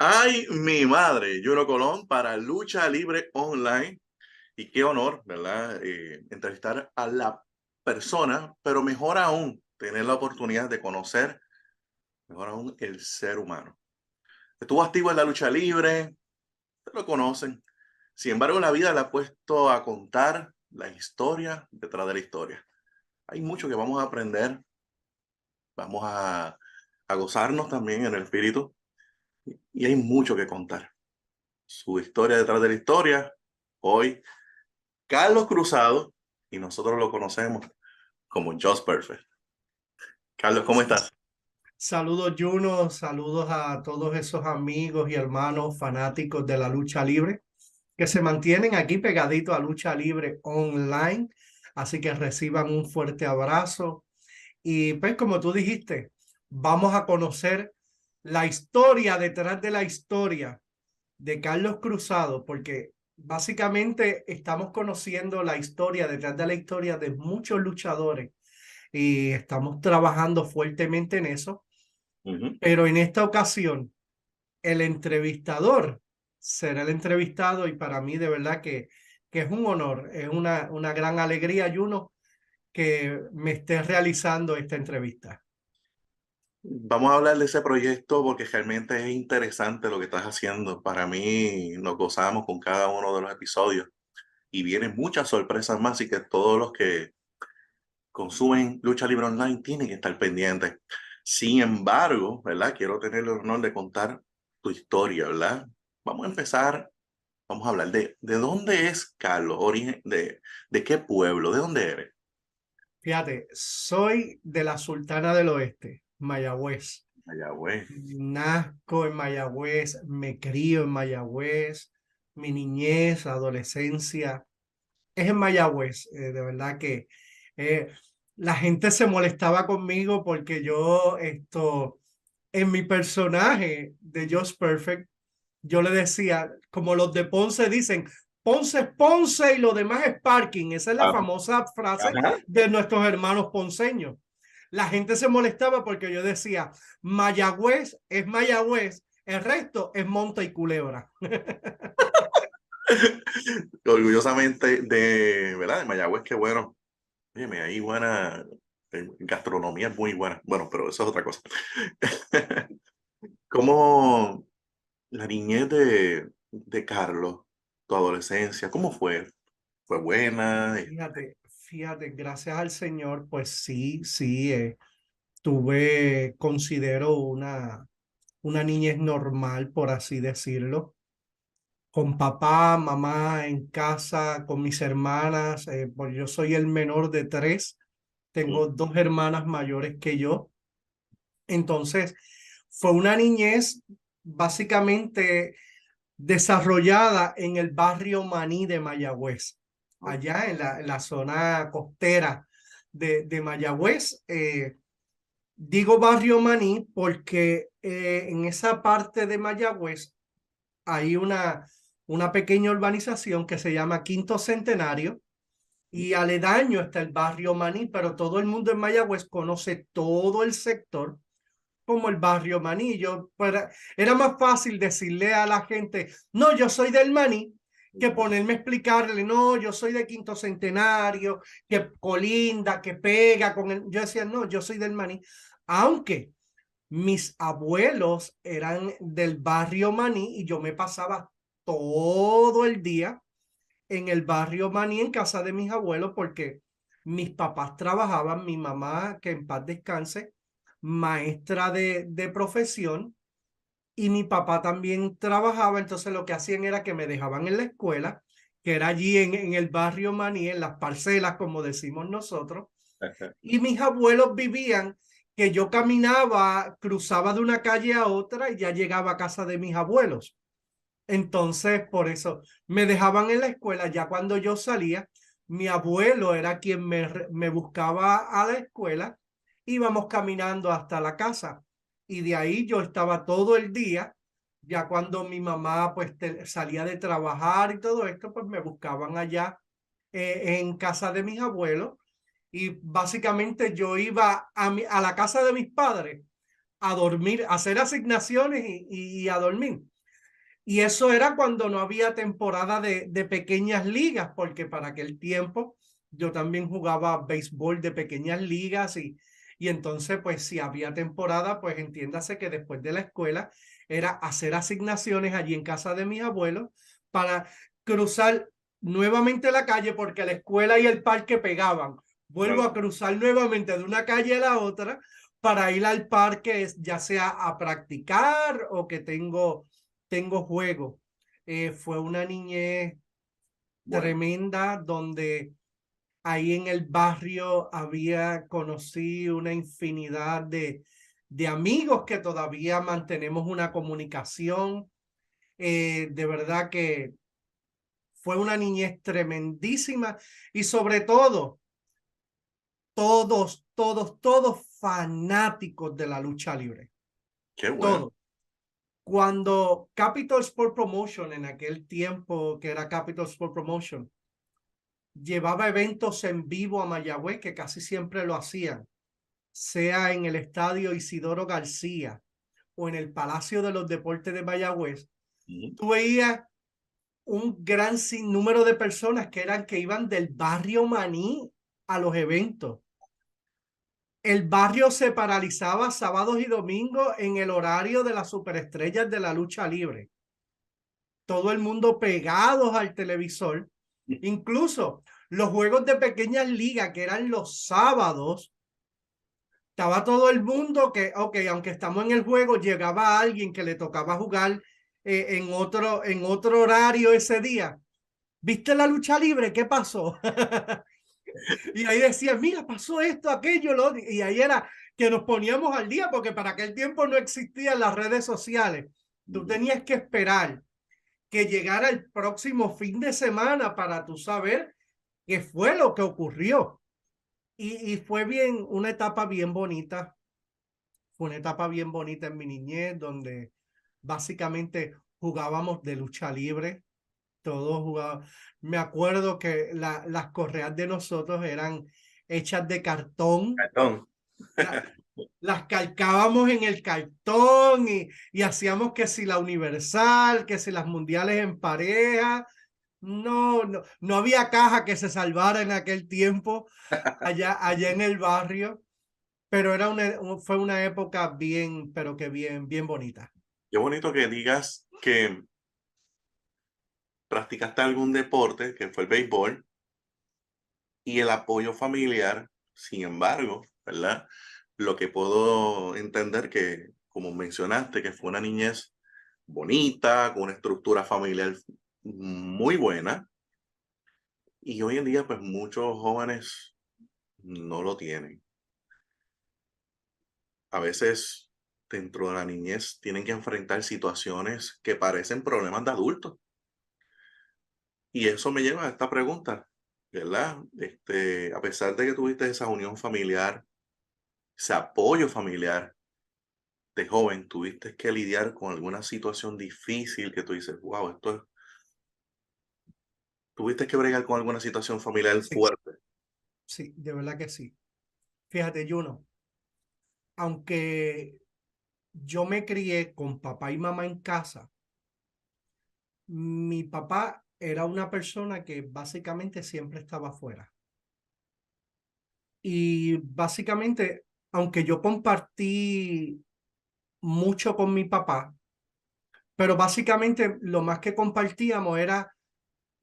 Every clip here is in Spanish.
Ay, mi madre, Juno Colón para Lucha Libre Online. Y qué honor, ¿verdad? Entrevistar a la persona, pero mejor aún, tener la oportunidad de conocer, mejor aún, el ser humano. Estuvo activo en la lucha libre, te lo conocen. Sin embargo, la vida le ha puesto a contar la historia detrás de la historia. Hay mucho que vamos a aprender, vamos a gozarnos también en el espíritu y hay mucho que contar. Su historia detrás de la historia, hoy Carlos Cruzado, y nosotros lo conocemos como Just Perfect. Carlos, ¿cómo estás? Saludos, Juno, saludos a todos esos amigos y hermanos fanáticos de la lucha libre que se mantienen aquí pegaditos a Lucha Libre Online. Así que reciban un fuerte abrazo. Y pues como tú dijiste, vamos a conocer la historia detrás de la historia de Carlos Cruzado, porque básicamente estamos conociendo la historia detrás de la historia de muchos luchadores y estamos trabajando fuertemente en eso. Ujú. Pero en esta ocasión, el entrevistador será el entrevistado y para mí de verdad que es un honor, es una gran alegría, Juno, que me estés realizando esta entrevista. Vamos a hablar de ese proyecto porque realmente es interesante lo que estás haciendo. Para mí nos gozamos con cada uno de los episodios y vienen muchas sorpresas más y que todos los que consumen Lucha Libre Online tienen que estar pendientes. Sin embargo, ¿verdad? Quiero tener el honor de contar tu historia, ¿verdad? Vamos a empezar, vamos a hablar de dónde es Carlos, origen, de qué pueblo, de dónde eres. Fíjate, soy de la Sultana del Oeste, Mayagüez. Mayagüez. Nazco en Mayagüez, me crío en Mayagüez, mi niñez, adolescencia es en Mayagüez. De verdad que eh, la gente se molestaba conmigo porque yo en mi personaje de Just Perfect, yo le decía, como los de Ponce dicen, Ponce es Ponce y lo demás es parking. Esa es la Ajá. famosa frase Ajá. de nuestros hermanos ponceños. La gente se molestaba porque yo decía, Mayagüez es Mayagüez, el resto es Monte y Culebra. Orgullosamente de, ¿verdad? De Mayagüez, qué bueno. Óyeme, ahí buena, gastronomía es muy buena. Bueno, pero eso es otra cosa. ¿Cómo la niñez de Carlos, tu adolescencia, cómo fue? ¿Fue buena? Fíjate, gracias al Señor, pues sí, sí, tuve, considero una niñez normal, por así decirlo, con papá, mamá en casa, con mis hermanas, pues yo soy el menor de tres, Mm. tengo dos hermanas mayores que yo, entonces fue una niñez básicamente desarrollada en el barrio Maní de Mayagüez, allá en la zona costera de Mayagüez. Digo barrio Maní porque en esa parte de Mayagüez hay una pequeña urbanización que se llama Quinto Centenario y aledaño está el barrio Maní, pero todo el mundo en Mayagüez conoce todo el sector como el barrio Maní. Era más fácil decirle a la gente, no, yo soy del Maní, que ponerme a explicarle, no, yo soy de Quinto Centenario, que colinda, que pega con el... Yo decía, no, yo soy del Maní, aunque mis abuelos eran del barrio Maní y yo me pasaba todo el día en el barrio Maní en casa de mis abuelos porque mis papás trabajaban, mi mamá, que en paz descanse, maestra de profesión, y mi papá también trabajaba, entonces lo que hacían era que me dejaban en la escuela, que era allí en el barrio Maní, en las parcelas, como decimos nosotros, y mis abuelos vivían que yo caminaba, cruzaba de una calle a otra y ya llegaba a casa de mis abuelos. Entonces, por eso me dejaban en la escuela. Ya cuando yo salía, mi abuelo era quien me buscaba a la escuela. Íbamos caminando hasta la casa y de ahí yo estaba todo el día. Ya cuando mi mamá pues salía de trabajar y todo esto, pues me buscaban allá en casa de mis abuelos y básicamente yo iba a la casa de mis padres a dormir, a hacer asignaciones y a dormir. Y eso era cuando no había temporada de pequeñas ligas, porque para aquel tiempo yo también jugaba béisbol de pequeñas ligas y entonces pues si había temporada, pues entiéndase que después de la escuela era hacer asignaciones allí en casa de mis abuelos para cruzar nuevamente la calle porque la escuela y el parque pegaban. Vuelvo a cruzar nuevamente de una calle a la otra para ir al parque, ya sea a practicar o que tengo juego. Fue una niñez Bueno, tremenda donde ahí en el barrio conocí una infinidad de amigos que todavía mantenemos una comunicación. De verdad que fue una niñez tremendísima y sobre todo, todos fanáticos de la lucha libre. qué bueno. Todos. Cuando Capital Sport Promotion, en aquel tiempo que era Capital Sport Promotion, llevaba eventos en vivo a Mayagüez, que casi siempre lo hacían, sea en el Estadio Isidoro García o en el Palacio de los Deportes de Mayagüez, tú veías un gran sinnúmero de personas que iban del barrio Maní a los eventos. El barrio se paralizaba sábados y domingos en el horario de las superestrellas de la lucha libre. Todo el mundo pegados al televisor. Incluso los juegos de pequeñas ligas, que eran los sábados, estaba todo el mundo que, ok, aunque estamos en el juego, llegaba alguien que le tocaba jugar en otro horario ese día. ¿Viste la lucha libre? ¿Qué pasó? Y ahí decía, mira, pasó esto, aquello, lo otro. Y ahí era que nos poníamos al día, porque para aquel tiempo no existían las redes sociales. Tú tenías que esperar que llegara el próximo fin de semana para tú saber qué fue lo que ocurrió. Y fue una etapa bien bonita. Fue una etapa bien bonita en mi niñez, donde básicamente jugábamos de lucha libre. Todos jugaban. Me acuerdo que las correas de nosotros eran hechas de cartón. Cartón. La, las calcábamos en el cartón y hacíamos que si la universal, que si las mundiales en pareja. No había caja que se salvara en aquel tiempo allá en el barrio, pero fue una época bien, pero que bien bonita. Qué bonito que digas que practicaste algún deporte, que fue el béisbol, y el apoyo familiar, sin embargo, ¿verdad? Lo que puedo entender que, como mencionaste, que fue una niñez bonita, con una estructura familiar muy buena, y hoy en día, pues muchos jóvenes no lo tienen. A veces, dentro de la niñez, tienen que enfrentar situaciones que parecen problemas de adultos. Y eso me lleva a esta pregunta, ¿verdad? A pesar de que tuviste esa unión familiar, ese apoyo familiar de joven, tuviste que lidiar con alguna situación difícil que tú dices, wow, tuviste que bregar con alguna situación familiar Sí, fuerte. sí, de verdad que sí. Fíjate, Juno, aunque yo me crié con papá y mamá en casa, mi papá era una persona que básicamente siempre estaba afuera. Y básicamente, aunque yo compartí mucho con mi papá, pero básicamente lo más que compartíamos era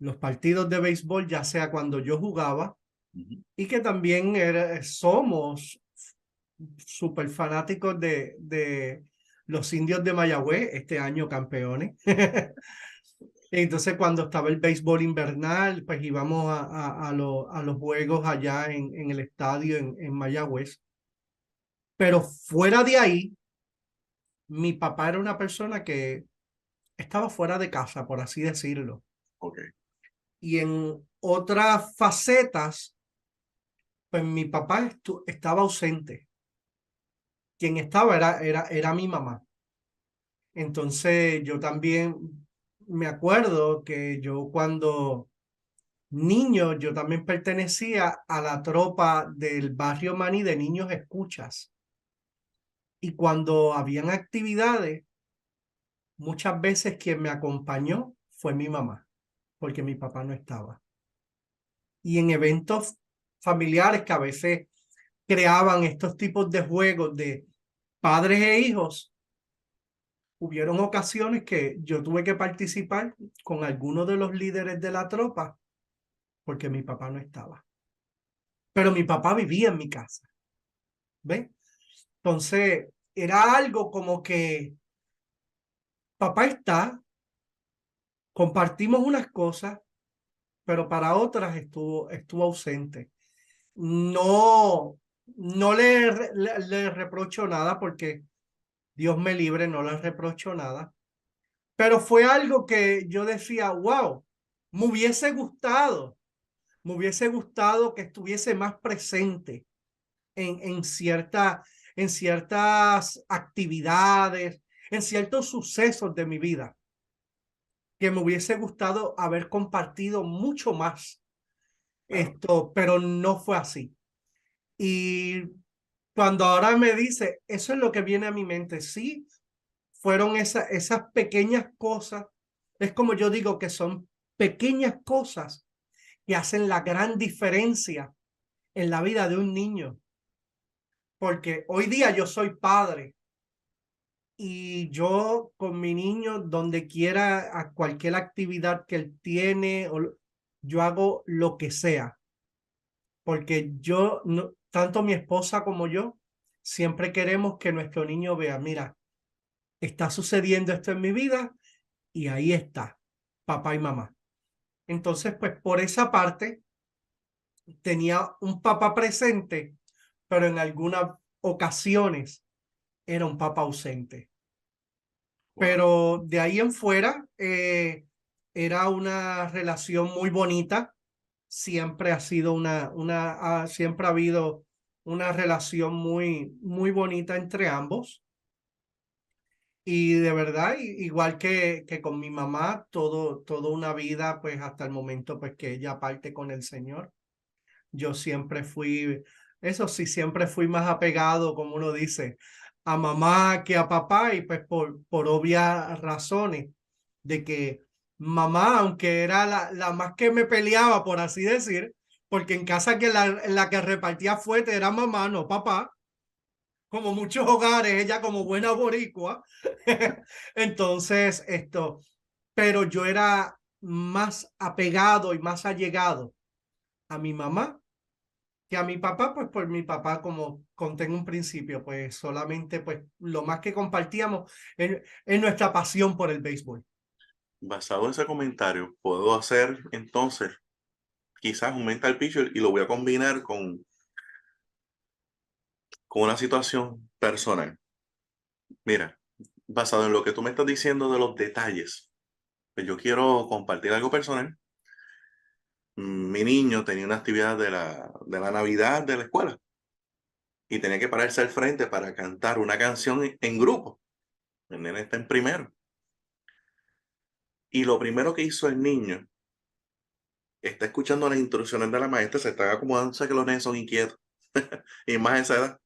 los partidos de béisbol, ya sea cuando yo jugaba, Ujú. y que también somos súper fanáticos de los indios de Mayagüez, este año campeones. Entonces, cuando estaba el béisbol invernal, pues íbamos a los juegos allá en el estadio en Mayagüez. Pero fuera de ahí, mi papá era una persona que estaba fuera de casa, por así decirlo. Ok, Y en otras facetas, pues mi papá estaba ausente. Quien estaba era mi mamá. Entonces yo también me acuerdo que yo cuando niño, yo también pertenecía a la tropa del barrio Maní de niños escuchas. Y cuando habían actividades, muchas veces quien me acompañó fue mi mamá, porque mi papá no estaba. Y en eventos familiares que a veces creaban estos tipos de juegos de padres e hijos, hubieron ocasiones que yo tuve que participar con alguno de los líderes de la tropa porque mi papá no estaba. Pero mi papá vivía en mi casa, ¿ves? Entonces, era algo como que papá está, compartimos unas cosas, pero para otras estuvo ausente. No, no le reprocho nada porque Dios me libre, no le reprocho nada. Pero fue algo que yo decía, wow, me hubiese gustado, me hubiese gustado que estuviese más presente en ciertas actividades, en ciertos sucesos de mi vida, que me hubiese gustado haber compartido mucho más Claro. esto, pero no fue así. Y cuando ahora me dice, eso es lo que viene a mi mente, sí, fueron esas pequeñas cosas, es como yo digo que son pequeñas cosas que hacen la gran diferencia en la vida de un niño, porque hoy día yo soy padre y yo con mi niño, donde quiera, a cualquier actividad que él tiene, yo hago lo que sea, porque yo, no, tanto mi esposa como yo, siempre queremos que nuestro niño vea, mira, está sucediendo esto en mi vida y ahí está, papá y mamá. Entonces, pues por esa parte tenía un papá presente, pero en algunas ocasiones era un papá ausente. Wow. Pero de ahí en fuera era una relación muy bonita. Siempre ha sido siempre ha habido una relación muy bonita entre ambos. Y de verdad, igual que con mi mamá, todo una vida, pues hasta el momento, pues que ella parte con el Señor. Yo siempre fui, eso sí, siempre fui más apegado, como uno dice, a mamá que a papá, y pues por obvias razones, de que mamá, aunque era la más que me peleaba, por así decir, porque en casa en la que repartía fuerte era mamá, no papá, como muchos hogares, ella como buena boricua. Entonces, pero yo era más apegado y más allegado a mi mamá que a mi papá, pues por mi papá, como conté en un principio, pues solamente pues lo más que compartíamos en nuestra pasión por el béisbol. Basado en ese comentario, puedo hacer entonces quizás un mental picture y lo voy a combinar con una situación personal. Mira, basado en lo que tú me estás diciendo de los detalles, pues yo quiero compartir algo personal. Mi niño tenía una actividad de la Navidad de la escuela y tenía que pararse al frente para cantar una canción en grupo. El nene está en primero. Y lo primero que hizo el niño, está escuchando las instrucciones de la maestra, se está acomodando, sé que los nenes son inquietos, y más a esa edad.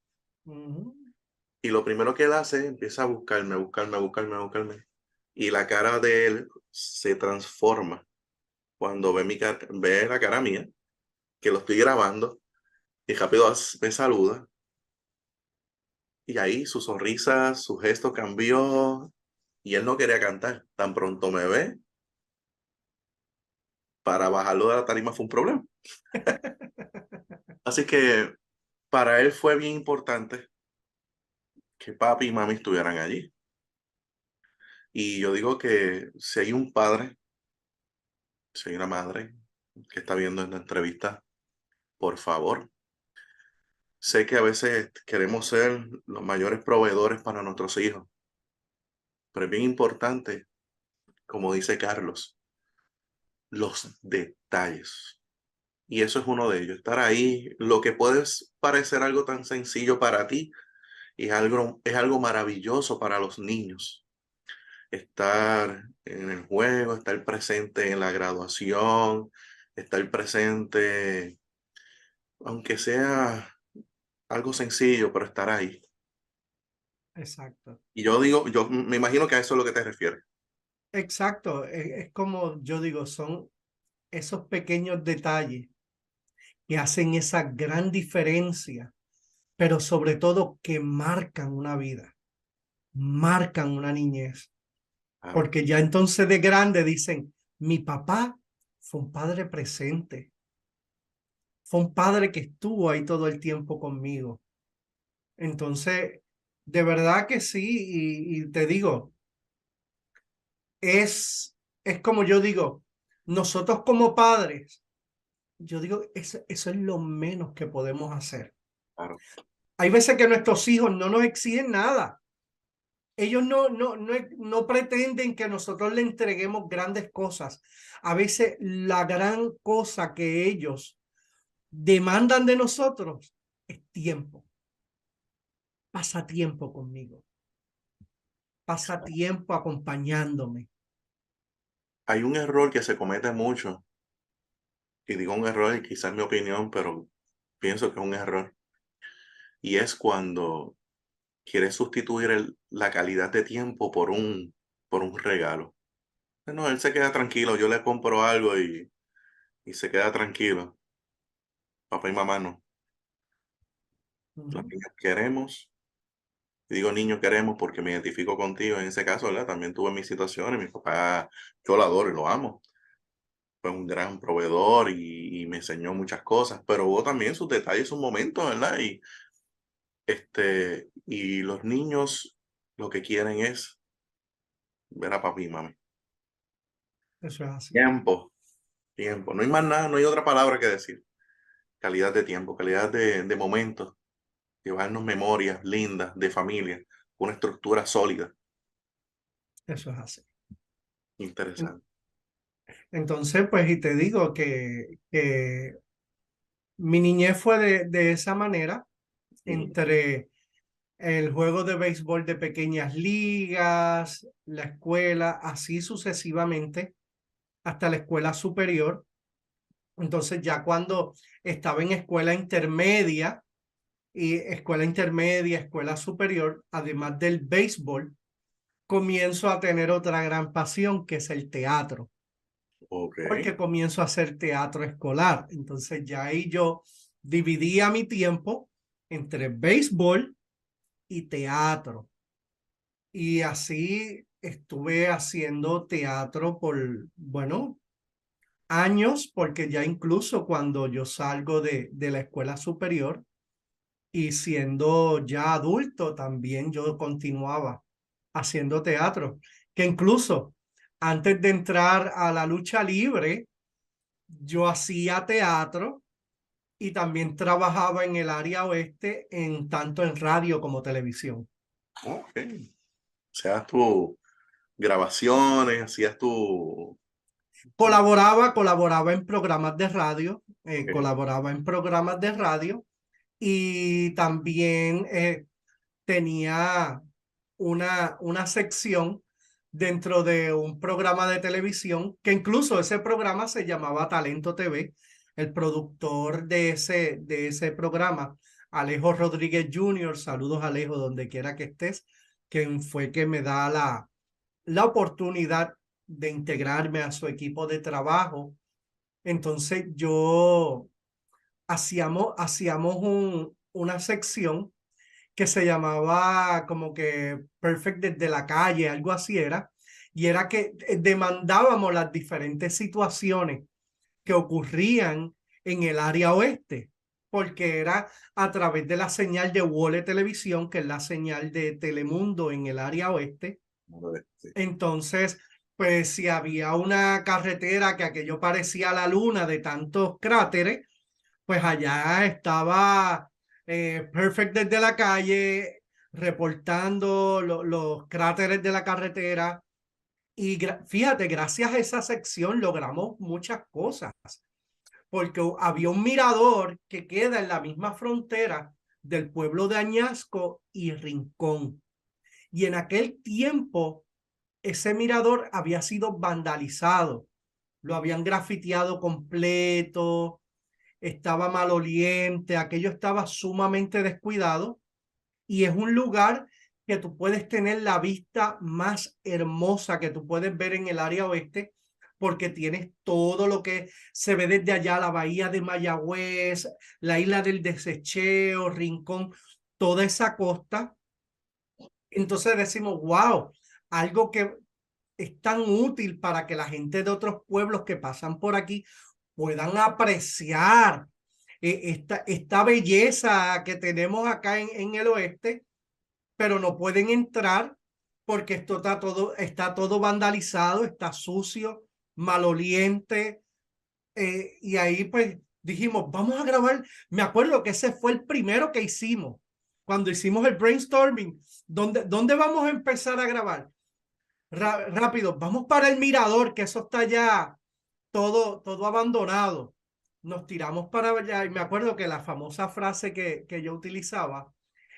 Uh -huh. Y lo primero que él hace, empieza a buscarme, a buscarme, a buscarme, a buscarme. Y la cara de él se transforma cuando ve la cara mía, que lo estoy grabando, y rápido me saluda. Y ahí su sonrisa, su gesto cambió, y él no quería cantar. Tan pronto me ve, para bajarlo de la tarima fue un problema. Así que para él fue bien importante que papi y mami estuvieran allí. Y yo digo que si hay un padre, si hay una madre que está viendo esta entrevista, por favor, sé que a veces queremos ser los mayores proveedores para nuestros hijos, pero es bien importante, como dice Carlos, los detalles. Y eso es uno de ellos, estar ahí, lo que puede parecer algo tan sencillo para ti, es algo maravilloso para los niños. Estar en el juego, estar presente en la graduación, estar presente, aunque sea algo sencillo, pero estar ahí. exacto, Y yo digo, yo me imagino que a eso es lo que te refieres. exacto. Es como yo digo, son esos pequeños detalles que hacen esa gran diferencia, pero sobre todo que marcan una vida, marcan una niñez. Claro, Porque ya entonces de grande dicen, mi papá fue un padre presente, fue un padre que estuvo ahí todo el tiempo conmigo. Entonces, de verdad que sí, y te digo, es, es como yo digo, nosotros como padres, yo digo, eso es lo menos que podemos hacer. claro. Hay veces que nuestros hijos no nos exigen nada. Ellos no pretenden que nosotros le entreguemos grandes cosas. A veces la gran cosa que ellos demandan de nosotros es tiempo. Pasa tiempo conmigo. Pasa tiempo acompañándome. Hay un error que se comete mucho, y digo un error, y quizás mi opinión, pero pienso que es un error, y es cuando quieres sustituir la calidad de tiempo por un regalo. No, él se queda tranquilo, yo le compro algo y se queda tranquilo. Papá y mamá no. Los Ujú. niños queremos, y digo niños queremos porque me identifico contigo en ese caso, ¿verdad? También tuve mis situaciones, mi papá, yo lo adoro y lo amo. Fue un gran proveedor y me enseñó muchas cosas, pero hubo también sus detalles, sus momentos, ¿verdad? Y los niños lo que quieren es ver a papi y mami. Eso es así. Tiempo, tiempo. No hay más nada, no hay otra palabra que decir. Calidad de tiempo, calidad de momentos, llevarnos memorias lindas de familia, una estructura sólida, Eso es así. interesante. Entonces, pues, y te digo que mi niñez fue de esa manera, Ujú. entre el juego de béisbol de pequeñas ligas, la escuela, así sucesivamente, hasta la escuela superior. Entonces, ya cuando estaba en escuela intermedia, escuela superior, además del béisbol, comienzo a tener otra gran pasión, que es el teatro, Ok, porque comienzo a hacer teatro escolar. Entonces, ya ahí yo dividía mi tiempo entre béisbol y teatro. Y así estuve haciendo teatro por, bueno, años, porque ya incluso cuando yo salgo de la escuela superior y siendo ya adulto, también yo continuaba haciendo teatro, que incluso antes de entrar a la lucha libre, yo hacía teatro y también trabajaba en el área oeste, en tanto en radio como televisión. ok. O sea, tus grabaciones, hacías tu... Colaboraba en programas de radio, Ok, y también tenía una sección dentro de un programa de televisión, que incluso ese programa se llamaba Talento TV. El productor de ese programa, Alejo Rodríguez Jr., saludos Alejo, donde quiera que estés, quien fue que me da la oportunidad de integrarme a su equipo de trabajo. Entonces yo hacíamos una sección que se llamaba como que Perfect desde la calle, algo así era, y era que demandábamos las diferentes situaciones que ocurrían en el área oeste, porque era a través de la señal de Wole Televisión, que es la señal de Telemundo en el área oeste. sí. Entonces, pues si había una carretera que aquello parecía la luna de tantos cráteres, pues allá estaba Perfect desde la calle, reportando los cráteres de la carretera. Y fíjate, gracias a esa sección logramos muchas cosas, porque había un mirador que queda en la misma frontera del pueblo de Añasco y Rincón. Y en aquel tiempo, ese mirador había sido vandalizado, lo habían grafiteado completo, estaba maloliente, aquello estaba sumamente descuidado, y es un lugar que tú puedes tener la vista más hermosa que tú puedes ver en el área oeste, porque tienes todo lo que se ve desde allá, la bahía de Mayagüez, la isla del Desecheo, Rincón, toda esa costa. Entonces decimos, wow, algo que es tan útil para que la gente de otros pueblos que pasan por aquí puedan apreciar esta belleza que tenemos acá en el oeste, pero no pueden entrar porque esto está todo vandalizado, está sucio, maloliente, y ahí pues dijimos, vamos a grabar. Me acuerdo que ese fue el primero que hicimos, cuando hicimos el brainstorming. ¿Dónde vamos a empezar a grabar? Rápido, vamos para el mirador, que eso está ya todo abandonado. Nos tiramos para allá y me acuerdo que la famosa frase que yo utilizaba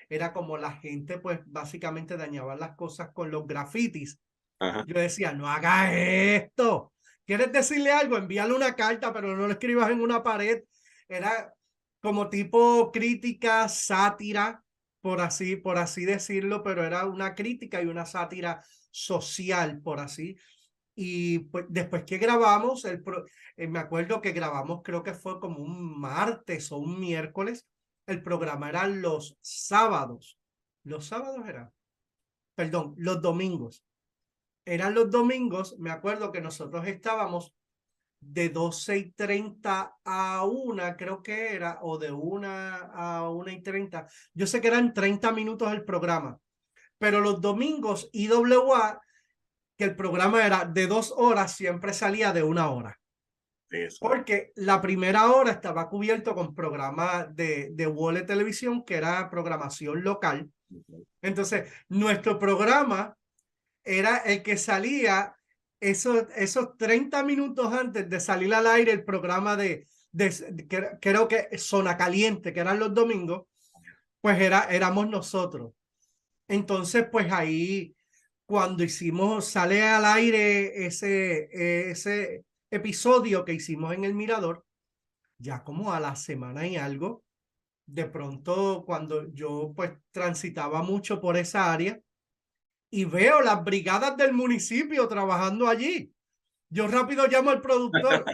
era como la gente pues básicamente dañaba las cosas con los grafitis. Ajá. Yo decía, no hagas esto. ¿Quieres decirle algo? Envíale una carta, pero no lo escribas en una pared. Era como tipo crítica, sátira, por así decirlo, pero era una crítica y una sátira social, por así. Y pues después que grabamos, me acuerdo que grabamos, creo que fue como un martes o un miércoles. El programa era los sábados. Los sábados eran, perdón, los domingos. Eran los domingos, me acuerdo que nosotros estábamos de 12:30 a 1, creo que era, o de 1 a 1:30. Yo sé que eran 30 minutos el programa, pero los domingos IWA, que el programa era de 2 horas, siempre salía de 1 hora. Eso. Porque la primera hora estaba cubierto con programa de Wole Televisión, que era programación local. Entonces, nuestro programa era el que salía esos 30 minutos antes de salir al aire el programa creo que Zona Caliente, que eran los domingos, pues éramos nosotros. Entonces, pues ahí, cuando sale al aire ese episodio que hicimos en el Mirador, ya como a la semana y algo, de pronto cuando yo pues transitaba mucho por esa área y veo las brigadas del municipio trabajando allí, yo rápido llamo al productor,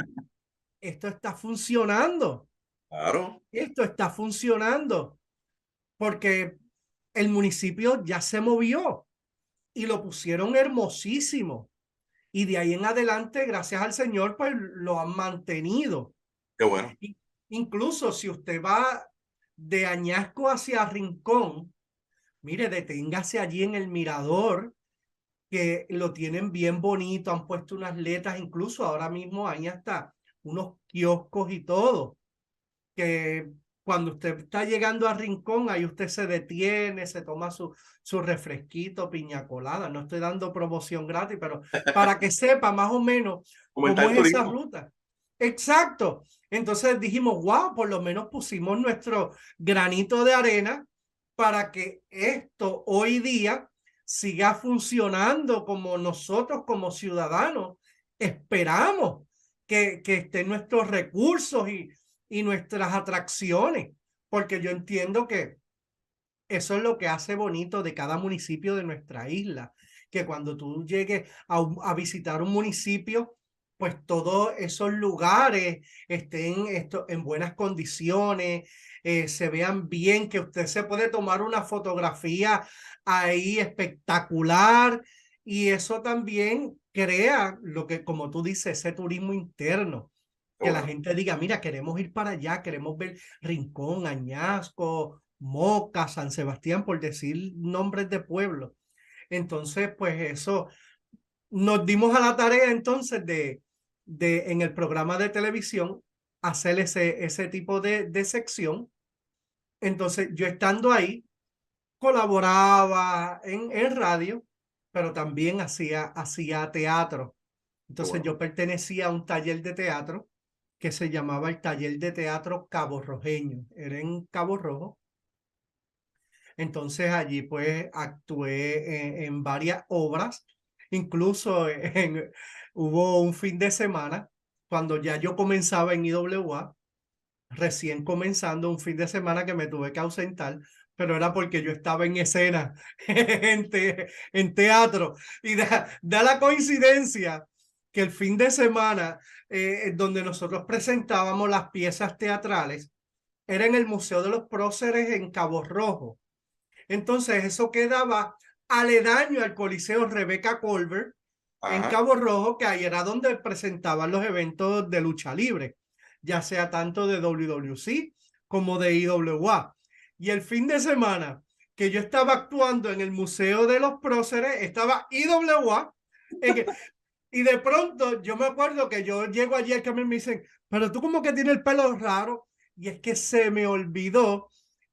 esto está funcionando, Claro. esto está funcionando, porque el municipio ya se movió y lo pusieron hermosísimo. Y de ahí en adelante, gracias al Señor, pues lo han mantenido. Qué bueno. Incluso si usted va de Añasco hacia Rincón, mire, deténgase allí en el mirador, que lo tienen bien bonito, han puesto unas letras, incluso ahora mismo hay hasta unos kioscos y todo, que cuando usted está llegando a Rincón, ahí usted se detiene, se toma su refresquito, piña colada. No estoy dando promoción gratis, pero para que sepa más o menos cómo Fomentar es esa turismo. ruta. Exacto. Entonces dijimos, wow, por lo menos pusimos nuestro granito de arena para que esto hoy día siga funcionando como nosotros como ciudadanos esperamos que estén nuestros recursos y nuestras atracciones, porque yo entiendo que eso es lo que hace bonito de cada municipio de nuestra isla, que cuando tú llegues a visitar un municipio, pues todos esos lugares estén en buenas condiciones, se vean bien, que usted se puede tomar una fotografía ahí espectacular, y eso también crea lo que, como tú dices, ese turismo interno, Qué que la bueno. gente diga, mira, queremos ir para allá, queremos ver Rincón, Añasco, Moca, San Sebastián, por decir nombres de pueblos. Entonces, pues eso, nos dimos a la tarea entonces en el programa de televisión, hacer ese tipo de sección. Entonces, yo estando ahí, colaboraba en radio, pero también hacía teatro. Qué Entonces, bueno. yo pertenecía a un taller de teatro que se llamaba el Taller de Teatro Cabo Rojeño. Era en Cabo Rojo. Entonces allí pues actué en varias obras, incluso hubo un fin de semana cuando ya yo comenzaba en IWA, recién comenzando un fin de semana que me tuve que ausentar pero era porque yo estaba en escena, en teatro. Y da la coincidencia que el fin de semana, donde nosotros presentábamos las piezas teatrales, era en el Museo de los Próceres en Cabo Rojo. Entonces eso quedaba aledaño al Coliseo Rebecca Colbert en Ajá. Cabo Rojo, que ahí era donde presentaban los eventos de lucha libre, ya sea tanto de WWC como de IWA. Y el fin de semana que yo estaba actuando en el Museo de los Próceres, estaba IWA, y de pronto yo me acuerdo que yo llego allí al camión y me dicen, pero tú como que tienes el pelo raro, y es que se me olvidó,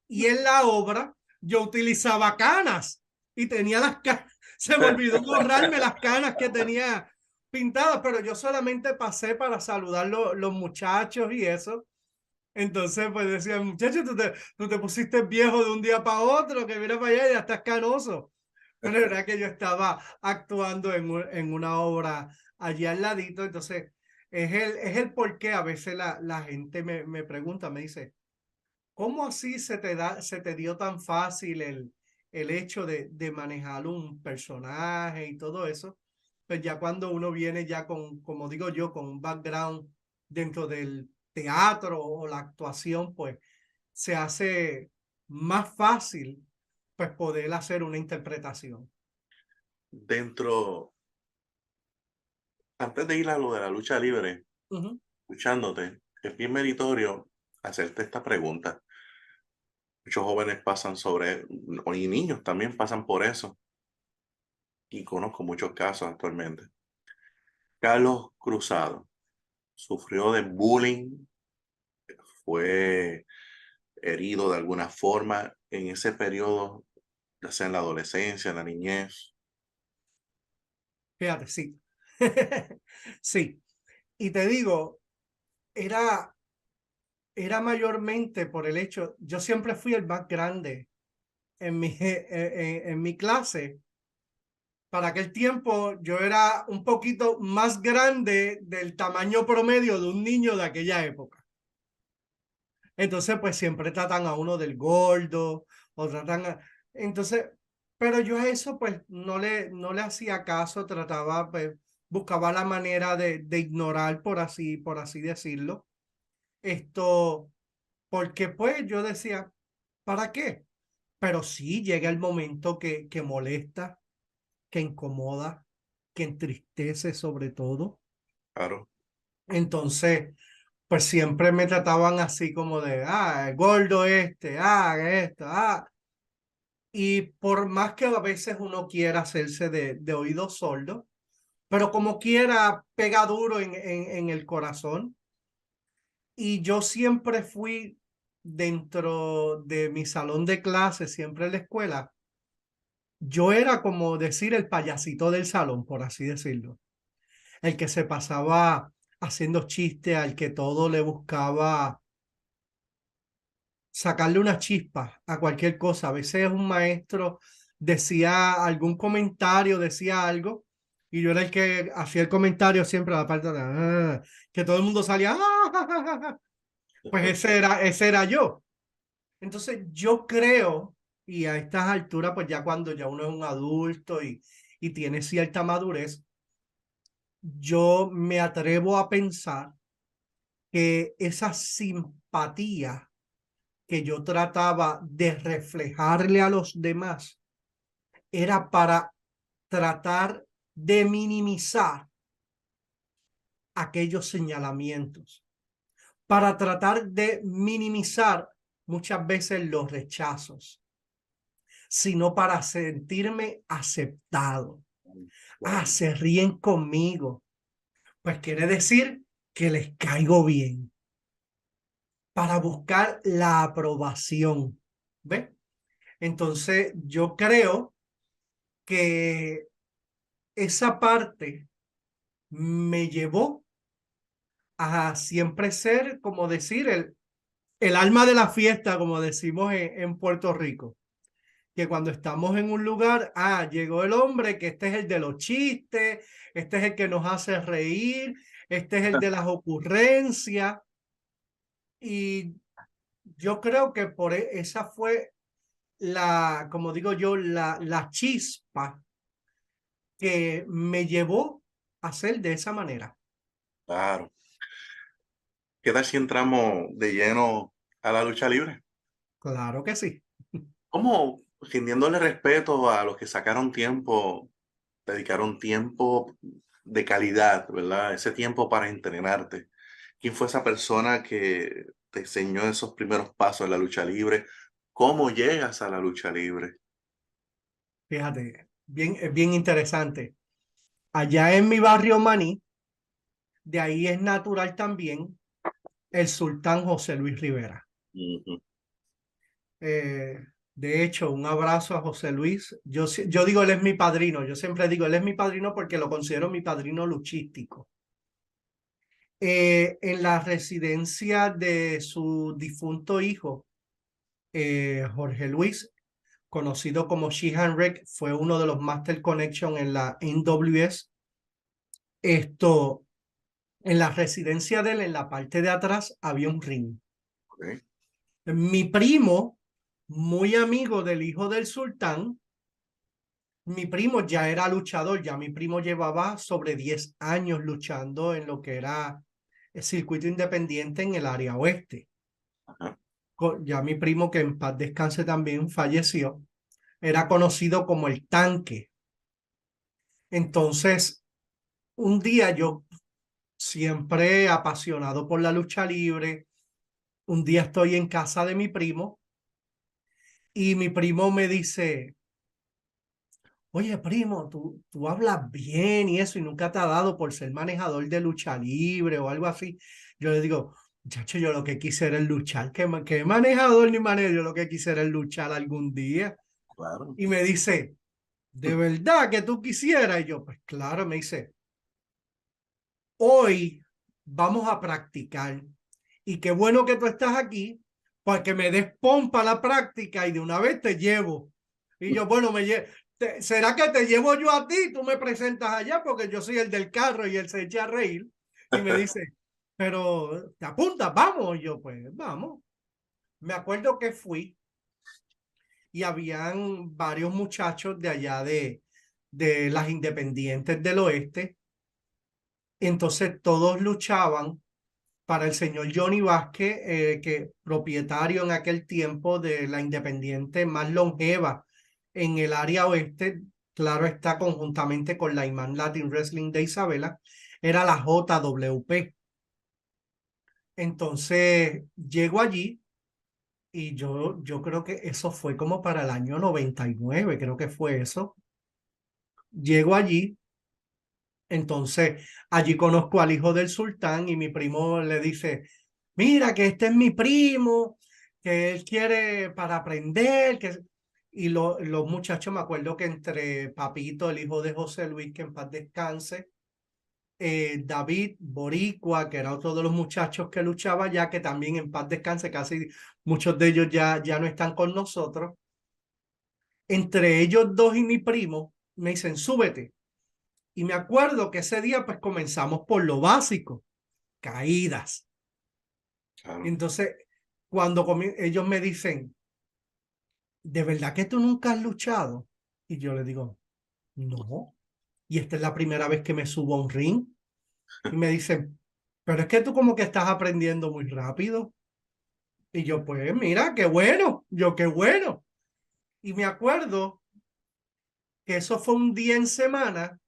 y en la obra yo utilizaba canas, y tenía las canas, se me olvidó borrarme las canas que tenía pintadas, pero yo solamente pasé para saludar los muchachos y eso. Entonces, pues decían, muchachos, tú te pusiste viejo de un día para otro, que mira para allá y ya estás canoso. Pero era que yo estaba actuando en una obra allí al ladito, entonces es el por qué a veces la gente me pregunta, me dice, ¿cómo así se te dio tan fácil el hecho de manejar un personaje y todo eso? Pues ya cuando uno viene ya con, como digo yo, con un background dentro del teatro o la actuación, pues se hace más fácil pues poder hacer una interpretación. Dentro, antes de ir a lo de la lucha libre, Uh -huh. escuchándote, es bien meritorio hacerte esta pregunta. Muchos jóvenes pasan sobre, y niños también pasan por eso, y conozco muchos casos actualmente. Carlos Cruzado sufrió de bullying, fue herido de alguna forma en ese periodo, ya sea en la adolescencia, en la niñez. Fíjate, sí. Sí. Y te digo, era, era mayormente por el hecho, yo siempre fui el más grande en en mi clase. Para aquel tiempo yo era un poquito más grande del tamaño promedio de un niño de aquella época. Entonces, pues siempre tratan a uno del gordo o tratan a... Entonces, pero yo a eso pues no le hacía caso, trataba, pues, buscaba la manera de ignorar, por así decirlo. Esto, porque pues yo decía, ¿para qué? Pero sí llega el momento que molesta, que incomoda, que entristece sobre todo. Claro, Entonces, pues siempre me trataban así como de, el gordo este, esto, Y por más que a veces uno quiera hacerse de oído sordo, pero como quiera pega duro en el corazón. Y yo siempre fui dentro de mi salón de clase, siempre en la escuela, yo era como decir el payasito del salón, por así decirlo. El que se pasaba haciendo chistes, al que todo le buscaba sacarle una chispa a cualquier cosa. A veces un maestro decía algún comentario, decía algo, y yo era el que hacía el comentario siempre a la parte de que todo el mundo salía, pues ese era yo. Entonces yo creo, y a estas alturas, pues ya cuando ya uno es un adulto y tiene cierta madurez, yo me atrevo a pensar que esa simpatía que yo trataba de reflejarle a los demás era para tratar de minimizar aquellos señalamientos, para tratar de minimizar muchas veces los rechazos, sino para sentirme aceptado. wow, Se ríen conmigo. Pues quiere decir que les caigo bien, para buscar la aprobación. ¿Ves? Entonces, yo creo que esa parte me llevó a siempre ser, como decir, el alma de la fiesta, como decimos en Puerto Rico. Que cuando estamos en un lugar, llegó el hombre, que este es el de los chistes, este es el que nos hace reír, este es el de las ocurrencias. Y yo creo que esa fue como digo yo, la chispa que me llevó a ser de esa manera. Claro. ¿Qué tal si entramos de lleno a la lucha libre? Claro que sí. ¿Cómo, rindiéndole respeto a los que sacaron tiempo, dedicaron tiempo de calidad, ¿verdad? Ese tiempo para entrenarte. ¿Quién fue esa persona que te enseñó esos primeros pasos en la lucha libre? ¿Cómo llegas a la lucha libre? Fíjate, bien, es bien interesante. Allá en mi barrio Maní, de ahí es natural también el sultán José Luis Rivera. Ujú. Eh, de hecho, un abrazo a José Luis. Yo digo, él es mi padrino. Yo siempre digo, él es mi padrino porque lo considero mi padrino luchístico. En la residencia de su difunto hijo, Jorge Luis, conocido como Sheehan Rec, fue uno de los Master Connection en la NWS. Esto, en la residencia de él, en la parte de atrás, había un ring. Ok. Mi primo, muy amigo del hijo del sultán, mi primo ya era luchador, ya mi primo llevaba sobre 10 años luchando en lo que era el circuito independiente en el área oeste. Ajá. Ya mi primo, que en paz descanse también, falleció, era conocido como el Tanque. Entonces, un día yo, siempre apasionado por la lucha libre, un día estoy en casa de mi primo y mi primo me dice, oye, primo, tú hablas bien y eso, y nunca te ha dado por ser manejador de lucha libre o algo así. Yo le digo, muchacho, yo lo que quisiera es luchar, que manejador ni manejador, yo lo que quisiera es luchar algún día. Claro. Y me dice, ¿de verdad que tú quisieras? Y yo, pues claro, me dice, hoy vamos a practicar. Y qué bueno que tú estás aquí, para que me des pompa a la práctica y de una vez te llevo. Y yo, bueno, ¿será que te llevo yo a ti? Tú me presentas allá porque yo soy el del carro y él se echa a reír y me dice, pero te apuntas, vamos. Y yo, pues vamos. Me acuerdo que fui y habían varios muchachos de allá de las independientes del oeste. Entonces todos luchaban para el señor Johnny Vázquez, que propietario en aquel tiempo de la independiente más longeva en el área oeste, claro está, conjuntamente con la Iman Latin Wrestling de Isabela, era la JWP. Entonces llego allí y yo creo que eso fue como para el año 99, creo que fue eso. Llego allí. Entonces, allí conozco al hijo del sultán y mi primo le dice, mira que este es mi primo, que él quiere para aprender, y los muchachos, me acuerdo que entre Papito, el hijo de José Luis, que en paz descanse, David Boricua, que era otro de los muchachos que luchaba ya, que también en paz descanse, casi muchos de ellos ya no están con nosotros. Entre ellos dos y mi primo me dicen, súbete. Y me acuerdo que ese día pues comenzamos por lo básico, caídas. Y Claro. entonces cuando ellos me dicen, ¿de verdad que tú nunca has luchado? Y yo le digo, no. Y esta es la primera vez que me subo a un ring. Y me dicen, pero es que tú como que estás aprendiendo muy rápido. Y yo, pues mira, qué bueno. Yo, qué bueno. Y me acuerdo que eso fue un día en semana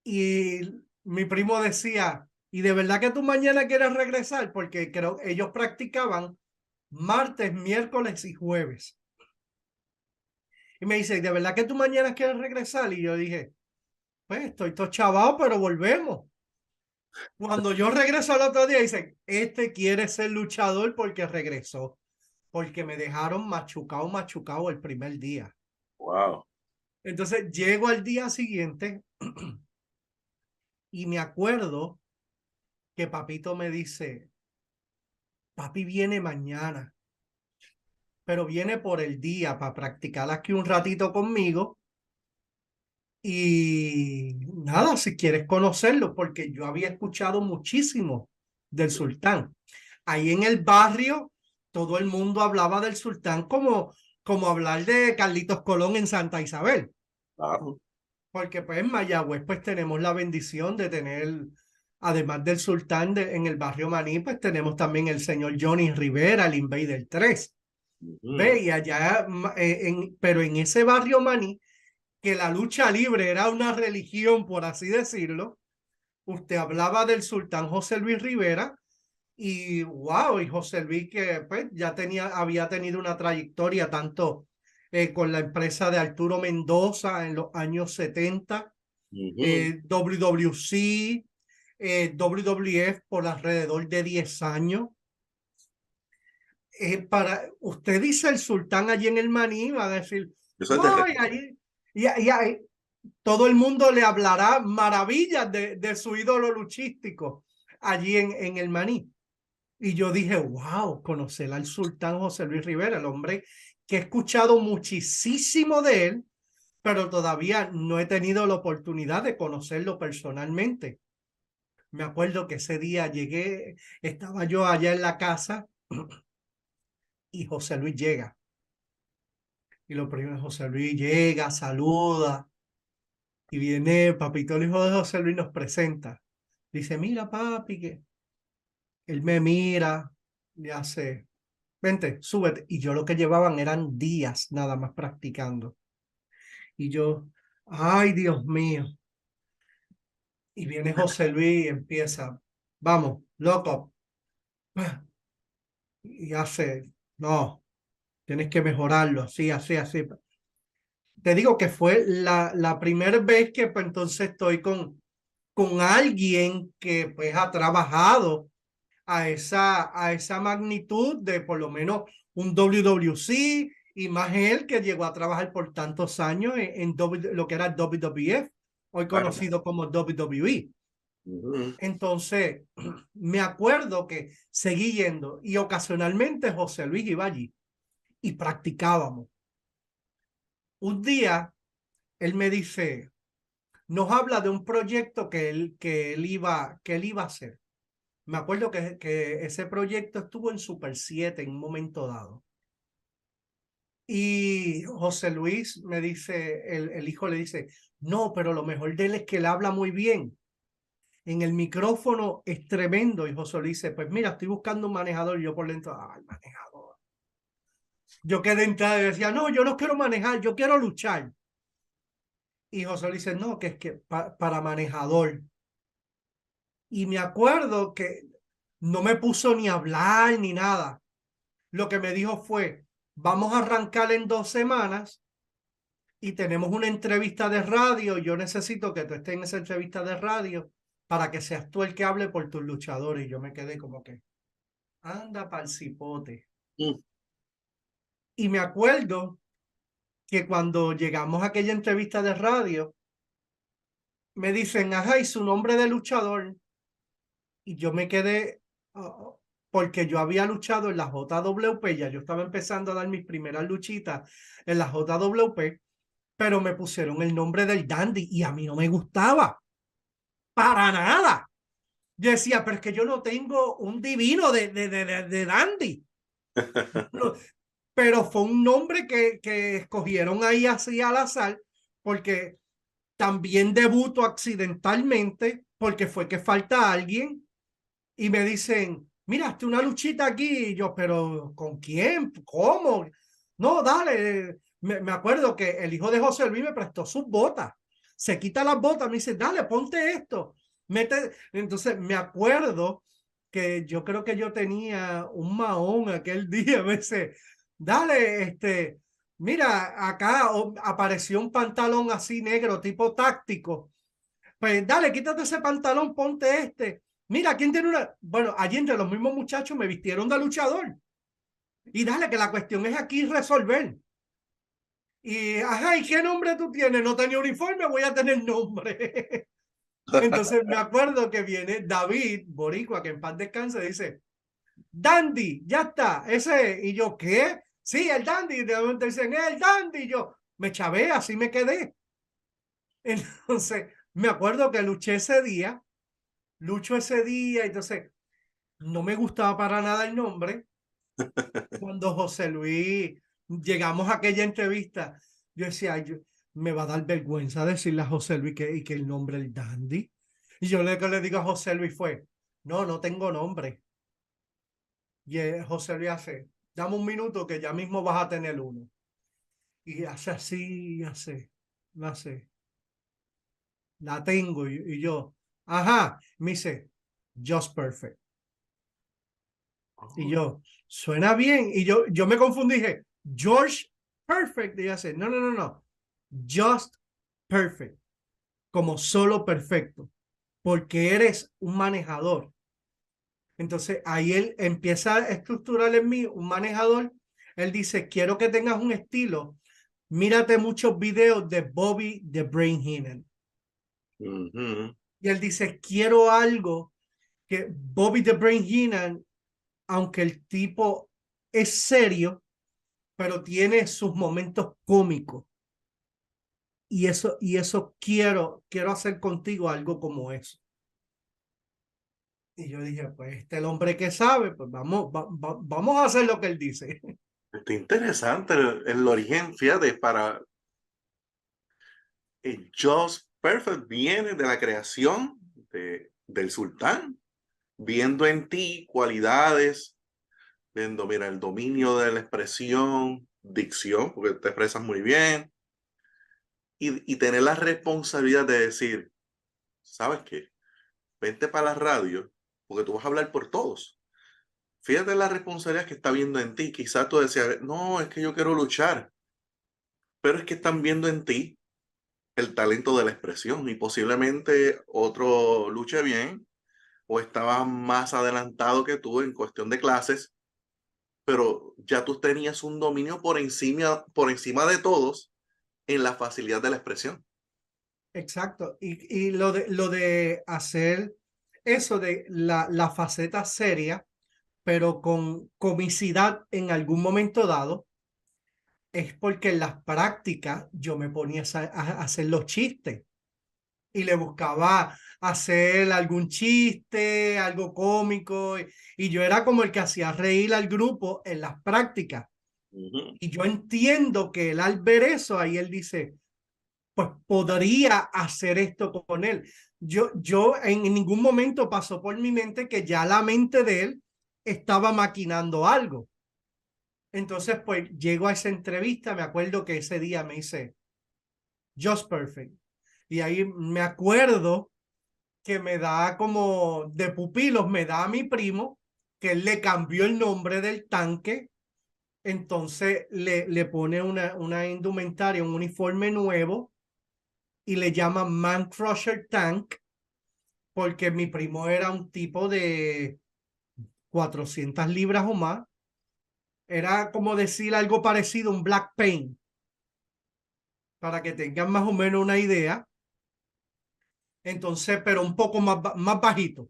y mi primo decía, ¿y de verdad que tú mañana quieres regresar? Porque creo que ellos practicaban martes, miércoles y jueves. Y me dice, ¿de verdad que tú mañana quieres regresar? Y yo dije, pues estoy todo chavado, pero volvemos. Cuando yo regreso al otro día, dicen, este quiere ser luchador porque regresó, porque me dejaron machucado el primer día. Wow. Entonces llego al día siguiente y me acuerdo que Papito me dice, papi viene mañana, pero viene por el día para practicar aquí un ratito conmigo. Y nada, si quieres conocerlo, porque yo había escuchado muchísimo del sultán. Ahí en el barrio todo el mundo hablaba del sultán como hablar de Carlitos Colón en Santa Isabel. Claro. Porque pues en Mayagüez pues tenemos la bendición de tener, además del sultán en el barrio Maní, pues tenemos también el señor Johnny Rivera, el Invader 3. Ve, y allá, pero en ese barrio Maní, que la lucha libre era una religión, por así decirlo, usted hablaba del sultán José Luis Rivera y wow, y José Luis que pues ya había tenido una trayectoria tanto con la empresa de Arturo Mendoza en los años 70, WWC, WWF por alrededor de 10 años. Usted dice el sultán allí en el Maní, va a decir, Eso es de wow, respeto. y todo el mundo le hablará maravillas de su ídolo luchístico allí en el Maní. Y yo dije, wow, conocer al sultán José Luis Rivera, el hombre que he escuchado muchísimo de él, pero todavía no he tenido la oportunidad de conocerlo personalmente. Me acuerdo que ese día llegué, estaba yo allá en la casa y José Luis llega. Y lo primero, José Luis llega, saluda y viene papito, el hijo de José Luis nos presenta. Dice, mira papi, que él me mira, le hace, vente, súbete. Y yo lo que llevaban eran días nada más practicando. Y yo, ay, Dios mío. Y viene José Luis y empieza, vamos, loco. Y hace, no, tienes que mejorarlo, así, así, así. Te digo que fue la primera vez que pues, entonces estoy con alguien que pues ha trabajado a esa magnitud de por lo menos un WWC y más él que llegó a trabajar por tantos años lo que era WWF, hoy Bueno, conocido como WWE. Entonces, me acuerdo que seguí yendo y ocasionalmente José Luis iba allí y practicábamos. Un día, él me dice, nos habla de un proyecto que él iba a hacer. Me acuerdo que ese proyecto estuvo en Super 7 en un momento dado. Y José Luis me dice, el hijo le dice, no, pero lo mejor de él es que él habla muy bien. En el micrófono es tremendo. Y José Luis dice, pues mira, estoy buscando un manejador. Y yo por dentro, ay, manejador. Yo quedé entrada y decía, no, yo no quiero manejar, yo quiero luchar. Y José Luis dice, no, que es que para manejador. Y me acuerdo que no me puso ni a hablar ni nada. Lo que me dijo fue, vamos a arrancar en 2 semanas y tenemos una entrevista de radio. Yo necesito que tú estés en esa entrevista de radio para que seas tú el que hable por tus luchadores. Y yo me quedé como que, anda pa'l cipote. Y me acuerdo que cuando llegamos a aquella entrevista de radio, me dicen, ajá, y su nombre de luchador. Y yo me quedé, porque yo había luchado en la JWP, ya yo estaba empezando a dar mis primeras luchitas en la JWP, pero me pusieron el nombre del Dandy y a mí no me gustaba, para nada. Yo decía, pero es que yo no tengo un divino de Dandy. No, pero fue un nombre que escogieron ahí así al azar, porque también debuto accidentalmente, porque fue que falta alguien y me dicen, mira, hazte una luchita aquí. Y yo, pero ¿con quién? ¿Cómo? No, dale. Me acuerdo que el hijo de José Luis me prestó sus botas. Se quita las botas, me dice, dale, ponte esto. Mete. Entonces me acuerdo que yo creo que yo tenía un mahón aquel día. Me dice, dale, mira, acá apareció un pantalón así negro, tipo táctico. Pues dale, quítate ese pantalón, ponte este. Mira, ¿quién tiene una? Bueno, allí entre los mismos muchachos me vistieron de luchador. Y dale, que la cuestión es aquí resolver. Y, ajá, ¿y qué nombre tú tienes? No tenía uniforme, voy a tener nombre. Entonces me acuerdo que viene David Boricua, que en paz descanse, dice, Dandy, ya está, ese. Y yo, ¿qué? Sí, el Dandy. Y de momento dicen, el Dandy. Y yo, me chavé, así me quedé. Entonces, me acuerdo que lucho ese día, entonces no me gustaba para nada el nombre, Cuando José Luis, llegamos a aquella entrevista, yo decía, me va a dar vergüenza decirle a José Luis y que el nombre es el Dandy. Y yo lo que le digo a José Luis fue, no, no tengo nombre. Y José Luis hace, dame un minuto que ya mismo vas a tener uno. Y hace así, hace, la tengo. Y yo, ajá, me dice, Just Perfect. Y Oh, yo, suena bien. Y yo me confundí, dije, George Perfect. Y hace, no, no, no, no, Just Perfect, como solo perfecto, porque eres un manejador. Entonces ahí él empieza a estructurar en mí un manejador. Él dice, quiero que tengas un estilo. Mírate muchos videos de Bobby the Brain Heenan. ujú. Y él dice, quiero algo que Bobby the Brain Heenan, aunque el tipo es serio, pero tiene sus momentos cómicos. Y eso quiero hacer contigo algo como eso. Y yo dije, pues este es el hombre que sabe, pues vamos a hacer lo que él dice. Está interesante el origen, fíjate, para Just Perfect viene de la creación del sultán, viendo en ti cualidades, viendo, mira, el dominio de la expresión, dicción, porque te expresas muy bien, y tener la responsabilidad de decir, ¿sabes qué? Vente para la radio, porque tú vas a hablar por todos. Fíjate la responsabilidad que está viendo en ti. Quizás tú decías, no, es que yo quiero luchar, pero es que están viendo en ti el talento de la expresión y posiblemente otro luche bien o estaba más adelantado que tú en cuestión de clases, pero ya tú tenías un dominio por encima de todos en la facilidad de la expresión. Exacto. Y lo de hacer eso de la faceta seria, pero con comicidad en algún momento dado, es porque en las prácticas yo me ponía a hacer los chistes y le buscaba hacer algún chiste, algo cómico, y yo era como el que hacía reír al grupo en las prácticas. Ujú. Y yo entiendo que él al ver eso, ahí él dice, pues podría hacer esto con él. Yo en ningún momento pasó por mi mente que ya la mente de él estaba maquinando algo. Entonces, pues llego a esa entrevista, me acuerdo que ese día me hice Just Perfect. Y ahí me acuerdo que me da como de pupilos, me da a mi primo, que él le cambió el nombre del tanque, entonces le pone una indumentaria, un uniforme nuevo y le llama Man Crusher Tank, porque mi primo era un tipo de 400 libras o más. Era como decir algo parecido a un Black Paint, para que tengan más o menos una idea. Entonces, pero un poco más bajito.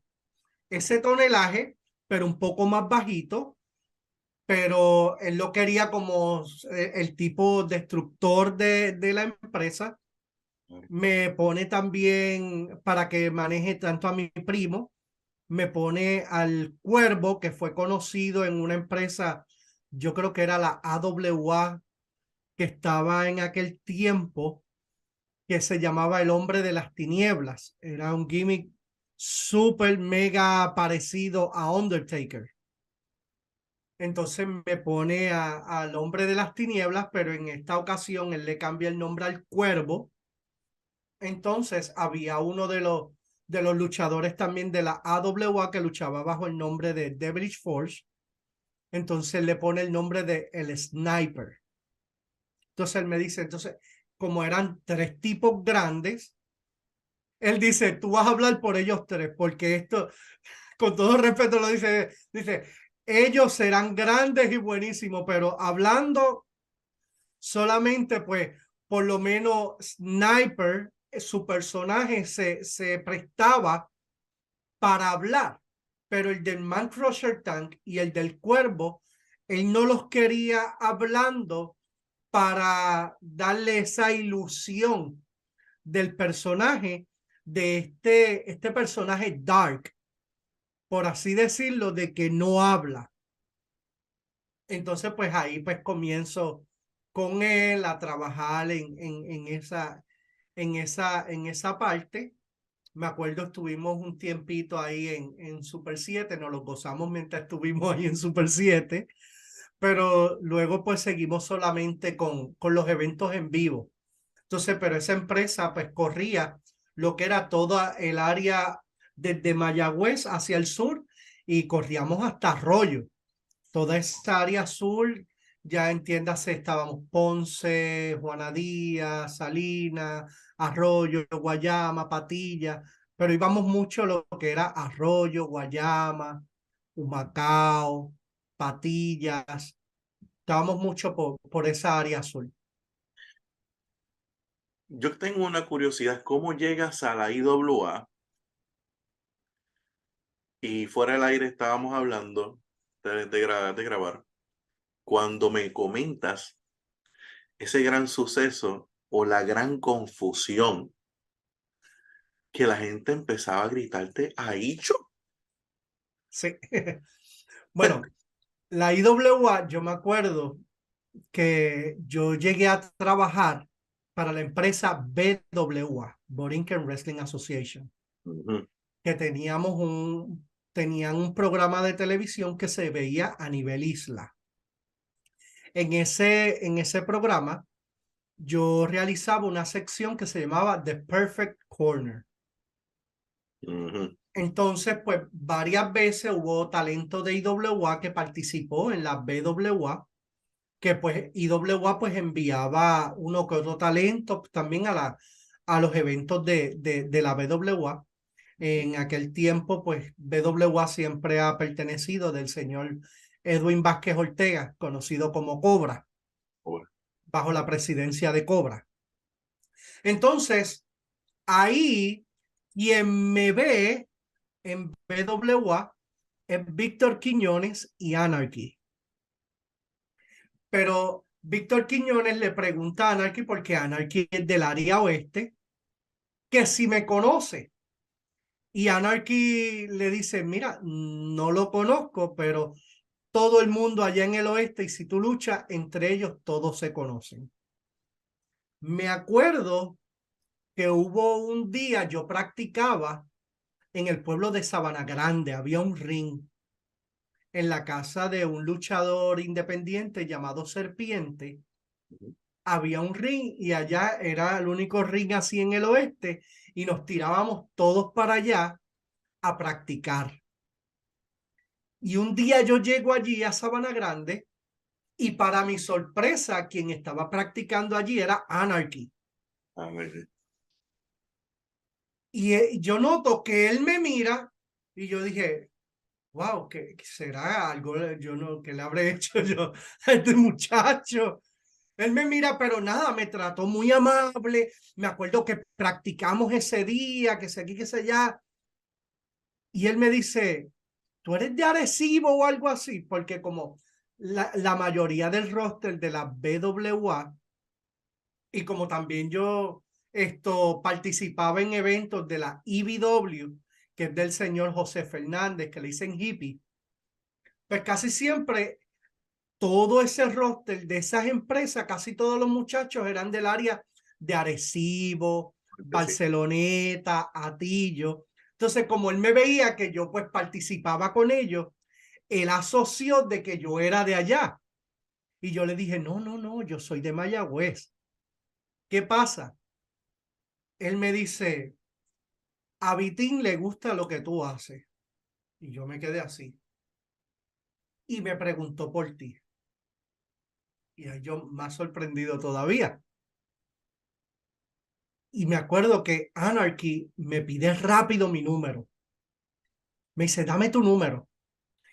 Ese tonelaje, pero un poco más bajito, pero él lo quería como el tipo destructor de la empresa. Me pone también para que maneje tanto a mi primo, me pone al Cuervo, que fue conocido en una empresa, yo creo que era la AWA, que estaba en aquel tiempo, que se llamaba El Hombre de las Tinieblas. Era un gimmick súper mega parecido a Undertaker. Entonces me pone al Hombre de las Tinieblas, pero en esta ocasión él le cambia el nombre al Cuervo. Entonces había uno de los luchadores también de la AWA que luchaba bajo el nombre de Devilish Force. Entonces le pone el nombre de El Sniper. Entonces él me dice, entonces, como eran tres tipos grandes, él dice, tú vas a hablar por ellos tres, porque esto, con todo respeto lo dice, ellos serán grandes y buenísimos, pero hablando solamente, pues, por lo menos Sniper, su personaje se prestaba para hablar, pero el del Man Crusher Tank y el del Cuervo, él no los quería hablando para darle esa ilusión del personaje, de este personaje dark, por así decirlo, de que no habla. Entonces, pues ahí pues comienzo con él a trabajar en esa parte. Me acuerdo, estuvimos un tiempito ahí en Super 7, nos lo gozamos mientras estuvimos ahí en Super 7, pero luego pues seguimos solamente con los eventos en vivo. Entonces, pero esa empresa pues corría lo que era toda el área desde Mayagüez hacia el sur y corríamos hasta Arroyo. Toda esa área sur, ya entiéndase, estábamos Ponce, Juana Díaz, Salinas, Arroyo, Guayama, Patilla, pero íbamos mucho lo que era Arroyo, Guayama, Humacao, Patillas, estábamos mucho por esa área sur. Yo tengo una curiosidad, ¿cómo llegas a la IWA? Y fuera del aire estábamos hablando de grabar, cuando me comentas ese gran suceso o la gran confusión que la gente empezaba a gritarte a Icho. Sí. Bueno, la IWA, yo me acuerdo que yo llegué a trabajar para la empresa BWA, Borinquen Wrestling Association, Ujú, que tenían un programa de televisión que se veía a nivel isla. En ese programa, yo realizaba una sección que se llamaba The Perfect Corner. ujú, Entonces, pues varias veces hubo talento de IWA que participó en la BWA, que pues IWA pues enviaba uno que otro talento también a los eventos de la BWA. En aquel tiempo, pues BWA siempre ha pertenecido del señor Edwin Vázquez Ortega, conocido como Cobra, ahora, bajo la presidencia de Cobra. Entonces, ahí quien me ve en BWA es Víctor Quiñones y Anarchy. Pero Víctor Quiñones le pregunta a Anarchy, porque Anarchy es del área oeste, que si me conoce. Y Anarchy le dice, mira, no lo conozco, pero todo el mundo allá en el oeste, y si tú luchas, entre ellos todos se conocen. Me acuerdo que hubo un día, yo practicaba en el pueblo de Sabana Grande, había un ring en la casa de un luchador independiente llamado Serpiente. ujú, Había un ring y allá era el único ring así en el oeste, y nos tirábamos todos para allá a practicar. Y un día yo llego allí a Sabana Grande y para mi sorpresa, quien estaba practicando allí era Anarchy. a ver, Y yo noto que él me mira y yo dije, wow, ¿qué será algo yo no, que le habré hecho yo a este muchacho? Él me mira, pero nada, me trató muy amable. Me acuerdo que practicamos ese día, que sé aquí, que sé allá. Y él me dice, ¿tú eres de Arecibo o algo así? Porque como la mayoría del roster de la BWA, y como también yo participaba en eventos de la EBW, que es del señor José Fernández, que le dicen hippie, pues casi siempre todo ese roster de esas empresas, casi todos los muchachos eran del área de Arecibo, sí, Barceloneta, Atillo. Entonces, como él me veía que yo pues participaba con ellos, él asoció de que yo era de allá. Y yo le dije, no, no, no, yo soy de Mayagüez. ¿Qué pasa? Él me dice, a Vitín le gusta lo que tú haces. Y yo me quedé así. Y me preguntó por ti. Y yo más sorprendido todavía. Y me acuerdo que Anarchy me pide rápido mi número. Me dice, dame tu número.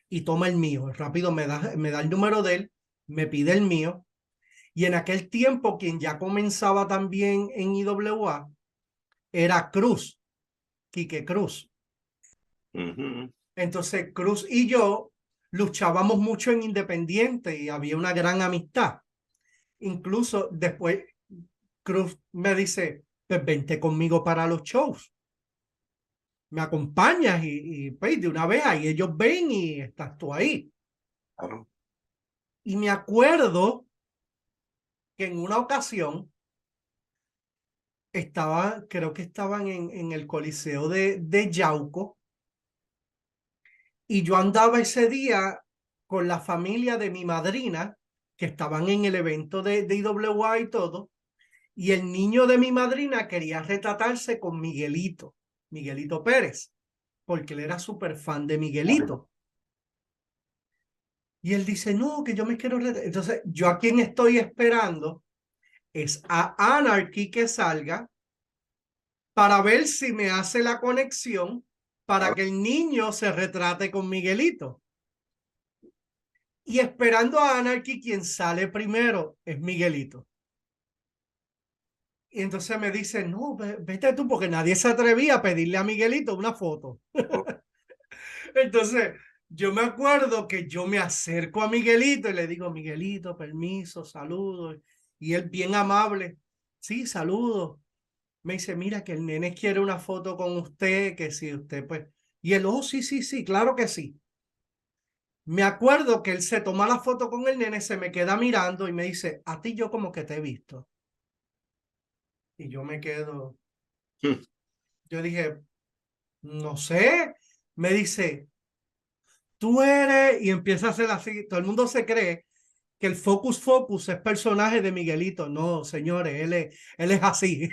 Y toma el mío. Rápido me da el número de él, me pide el mío. Y en aquel tiempo, quien ya comenzaba también en IWA era Cruz, Quique Cruz. ujú, Entonces, Cruz y yo luchábamos mucho en Independiente y había una gran amistad. Incluso después, Cruz me dice, pues vente conmigo para los shows. Me acompañas y pues, de una vez ahí ellos ven y estás tú ahí. claro. Y me acuerdo que en una ocasión creo que estaban en el Coliseo de Yauco, y yo andaba ese día con la familia de mi madrina, que estaban en el evento de IWA y todo, y el niño de mi madrina quería retratarse con Miguelito Pérez, porque él era súper fan de Miguelito. Y él dice, no, que yo me quiero retratar. Entonces, yo a quien estoy esperando es a Anarchy que salga para ver si me hace la conexión para que el niño se retrate con Miguelito. Y esperando a Anarchy, quien sale primero es Miguelito. Y entonces me dice, no, vete tú, porque nadie se atrevía a pedirle a Miguelito una foto. Entonces, yo me acuerdo que yo me acerco a Miguelito y le digo, Miguelito, permiso, saludos. Y él bien amable, sí, saludos. Me dice, mira, que el nene quiere una foto con usted, que si usted pues... Y él, oh, sí, sí, sí, claro que sí. Me acuerdo que él se toma la foto con el nene, se me queda mirando y me dice, a ti yo como que te he visto. Y yo me quedo, yo dije, no sé. Me dice, tú eres, y empieza a hacer así, todo el mundo se cree que el Focus Focus es personaje de Miguelito. No, señores, él es así.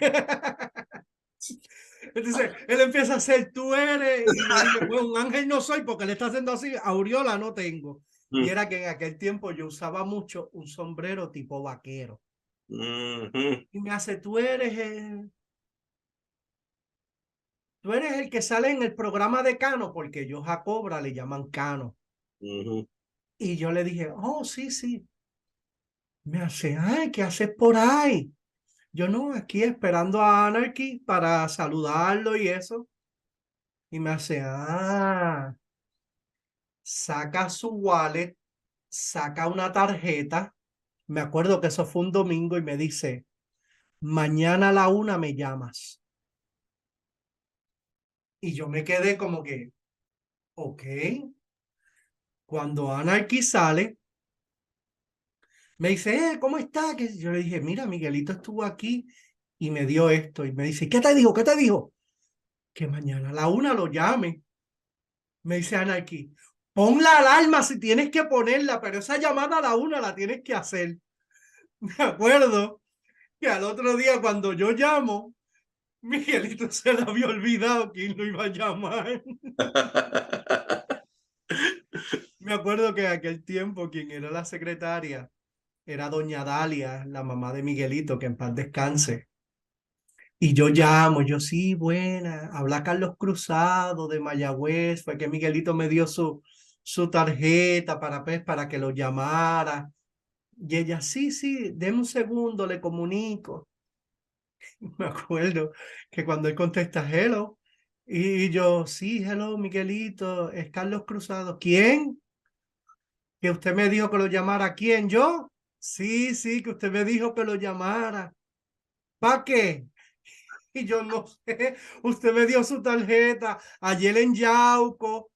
Entonces, él empieza a hacer, tú eres, y yo dije, bueno, un ángel no soy porque le está haciendo así, aureola no tengo. Y era que en aquel tiempo yo usaba mucho un sombrero tipo vaquero. Y me hace, tú eres el que sale en el programa de Cano, porque ellos a Cobra le llaman Cano. Y yo le dije, oh, sí, sí. Me hace, ay, ¿qué haces por ahí? Yo no, aquí esperando a Anarchy para saludarlo y eso. Y me hace, saca su wallet, saca una tarjeta. Me acuerdo que eso fue un domingo y me dice, mañana a la 1 me llamas. Y yo me quedé como que, ok. Cuando Anarchy sale, me dice, ¿cómo está? Que yo le dije, mira, Miguelito estuvo aquí y me dio esto. Y me dice, ¿qué te dijo? ¿Qué te dijo? Que mañana a la 1 lo llame. Me dice Anarchy, pon la alarma si tienes que ponerla, pero esa llamada a la 1 la tienes que hacer. Me acuerdo que al otro día cuando yo llamo, Miguelito se le había olvidado quién lo iba a llamar. Me acuerdo que en aquel tiempo quien era la secretaria era doña Dalia, la mamá de Miguelito, que en paz descanse. Y yo llamo, yo sí, buena, habla Carlos Cruzado de Mayagüez, fue que Miguelito me dio su tarjeta pues, para que lo llamara. Y ella, sí, sí, deme un segundo, le comunico. Me acuerdo que cuando él contesta, hello, y yo, sí, hello, Miguelito, es Carlos Cruzado. ¿Quién? Que usted me dijo que lo llamara. ¿Quién? ¿Yo? Sí, sí, que usted me dijo que lo llamara. ¿Para qué? Y yo no sé, usted me dio su tarjeta ayer en Yauco.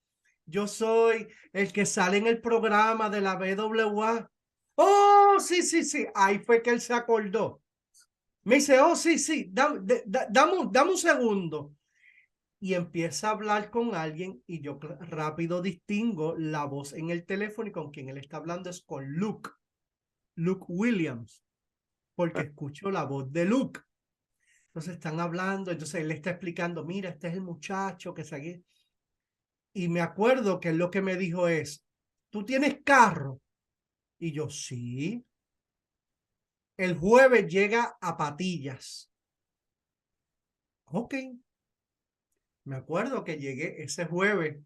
Yo soy el que sale en el programa de la BWA. Oh, sí, sí, sí. Ahí fue que él se acordó. Me dice, oh, sí, sí, dame un segundo. Y empieza a hablar con alguien y yo rápido distingo la voz en el teléfono y con quien él está hablando es con Luke Williams, porque escucho la voz de Luke. Entonces están hablando, entonces él le está explicando, mira, este es el muchacho que seguí. Y me acuerdo que él lo que me dijo es, ¿tú tienes carro? Y yo, sí. El jueves llega a Patillas. Ok. Me acuerdo que llegué ese jueves,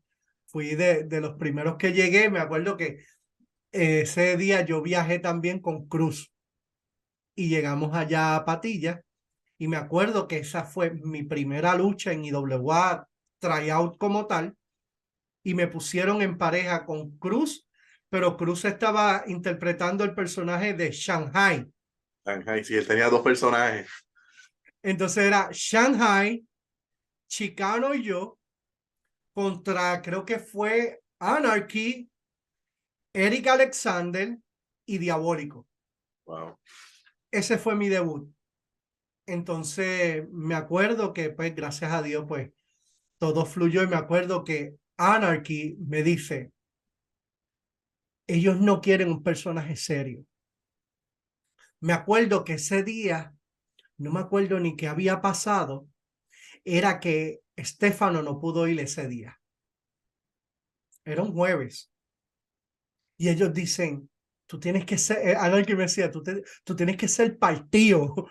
fui de los primeros que llegué, me acuerdo que ese día yo viajé también con Cruz y llegamos allá a Patillas y me acuerdo que esa fue mi primera lucha en IWA tryout como tal y me pusieron en pareja con Cruz, pero Cruz estaba interpretando el personaje de Shanghai. Shanghai, sí, él tenía dos personajes. Entonces era Shanghai, Chicano y yo contra, creo que fue Anarchy, Eric Alexander y Diabólico. Wow. Ese fue mi debut. Entonces me acuerdo que, pues, gracias a Dios, pues, todo fluyó y me acuerdo que Anarchy me dice, ellos no quieren un personaje serio. Me acuerdo que ese día, no me acuerdo ni qué había pasado, era que Estefano no pudo ir ese día. Era un jueves. Y ellos dicen, tú tienes que ser, Anarchy me decía, tú tienes que ser partido,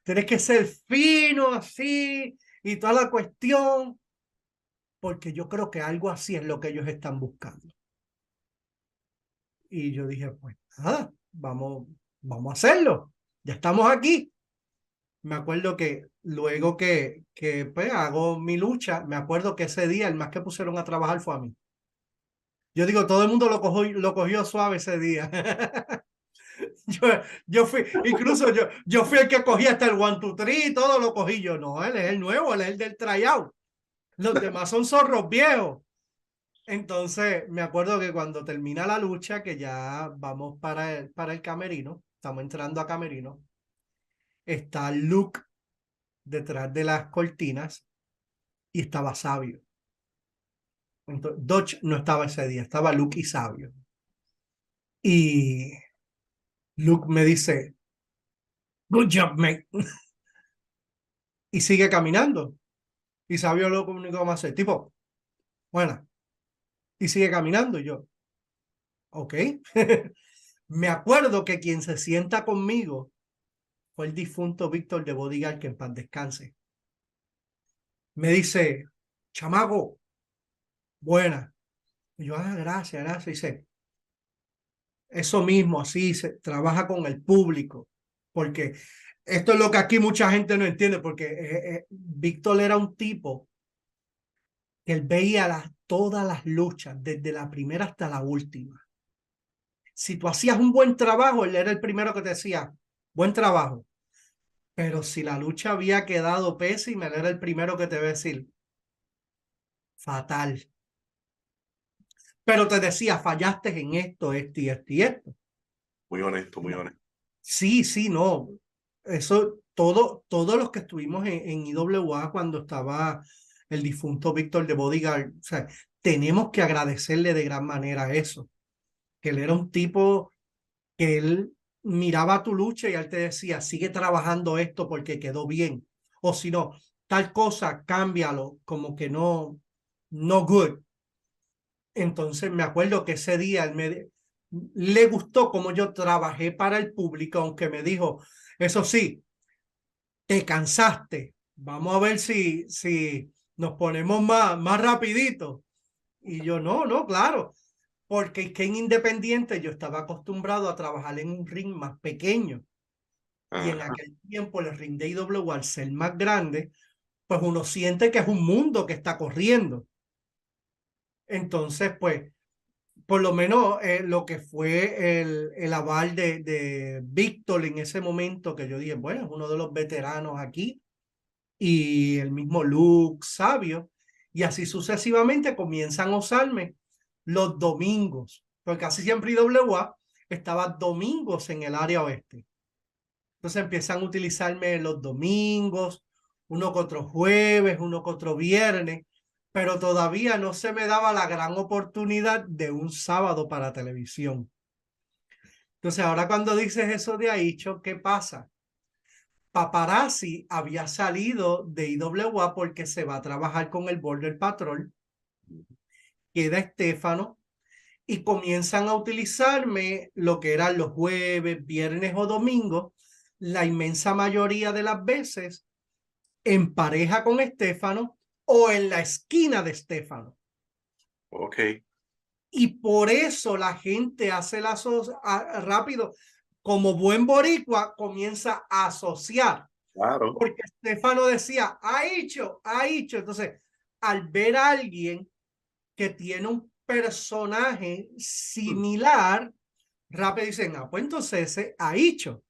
tienes que ser fino así y toda la cuestión, porque yo creo que algo así es lo que ellos están buscando. Y yo dije, pues nada, vamos a hacerlo. Ya estamos aquí. Me acuerdo que luego que pues, hago mi lucha, me acuerdo que ese día el más que pusieron a trabajar fue a mí. Yo digo, todo el mundo lo cogió suave ese día. Yo, yo fui, incluso yo fui el que cogí hasta el 1, 2, 3, todo lo cogí yo. No, él es el nuevo, él es el del tryout. Los demás son zorros viejos. Entonces, me acuerdo que cuando termina la lucha, que ya vamos para el camerino, estamos entrando a camerino, está Luke detrás de las cortinas y estaba Sabio. Entonces, Dodge no estaba ese día, estaba Luke y Sabio. Y Luke me dice, good job, mate. Y sigue caminando. Y Sabio lo único que me hace, tipo, bueno, y sigue caminando. Y yo, ok. Me acuerdo que quien se sienta conmigo fue el difunto Víctor de Bodyguard, que en paz descanse. Me dice, chamaco, buena. Y yo, gracias, gracias. Y dice, eso mismo, así se trabaja con el público, porque esto es lo que aquí mucha gente no entiende, porque Víctor era un tipo que él veía todas las luchas, desde la primera hasta la última. Si tú hacías un buen trabajo, él era el primero que te decía, buen trabajo. Pero si la lucha había quedado pésima, él era el primero que te va a decir, fatal. Pero te decía, fallaste en esto, esto y esto y esto. Muy honesto, muy honesto. Sí, sí, no. Eso, todos los que estuvimos en IWA cuando estaba el difunto Víctor de Bodyguard, o sea, tenemos que agradecerle de gran manera eso. Que él era un tipo que él miraba tu lucha y él te decía, sigue trabajando esto porque quedó bien. O si no, tal cosa, cámbialo, como que no good. Entonces me acuerdo que ese día le gustó como yo trabajé para el público, aunque me dijo, eso sí, te cansaste. Vamos a ver si nos ponemos más rapidito. Y yo, no, claro, porque es que en Independiente yo estaba acostumbrado a trabajar en un ring más pequeño. Y en Ajá. aquel tiempo el ring de IW al ser más grande, pues uno siente que es un mundo que está corriendo. Entonces, pues, por lo menos lo que fue el aval de Víctor en ese momento, que yo dije, bueno, es uno de los veteranos aquí, y el mismo Luke Sabio, y así sucesivamente comienzan a usarme los domingos, porque casi siempre IWA estaba domingos en el área oeste. Entonces empiezan a utilizarme los domingos, uno que otro jueves, uno que otro viernes, pero todavía no se me daba la gran oportunidad de un sábado para televisión. Entonces ahora cuando dices eso de Aicho, ¿qué pasa? Paparazzi había salido de IWA porque se va a trabajar con el Border Patrol, queda Estefano, y comienzan a utilizarme lo que eran los jueves, viernes o domingos, la inmensa mayoría de las veces en pareja con Estefano o en la esquina de Estefano. Ok, Y por eso la gente hace rápido, como buen boricua, comienza a asociar. claro. Porque Estefano decía, ha hecho. Entonces, al ver a alguien que tiene un personaje similar, rápido dicen, pues entonces ese ha hecho.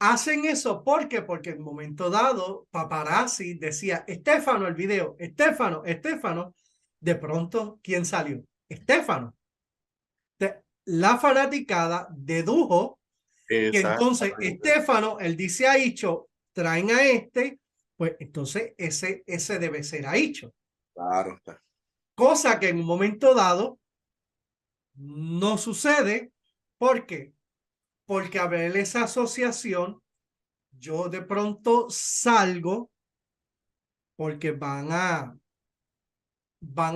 Hacen eso porque en un momento dado, paparazzi decía, Estefano, el video, Estefano, de pronto, ¿quién salió? Estefano. la fanaticada dedujo que entonces Exactamente. Estefano, él dice a Icho, traen a este, pues entonces ese debe ser a Icho. Claro está. Cosa que en un momento dado no sucede. ¿Por qué? Porque a ver esa asociación, yo de pronto salgo porque van a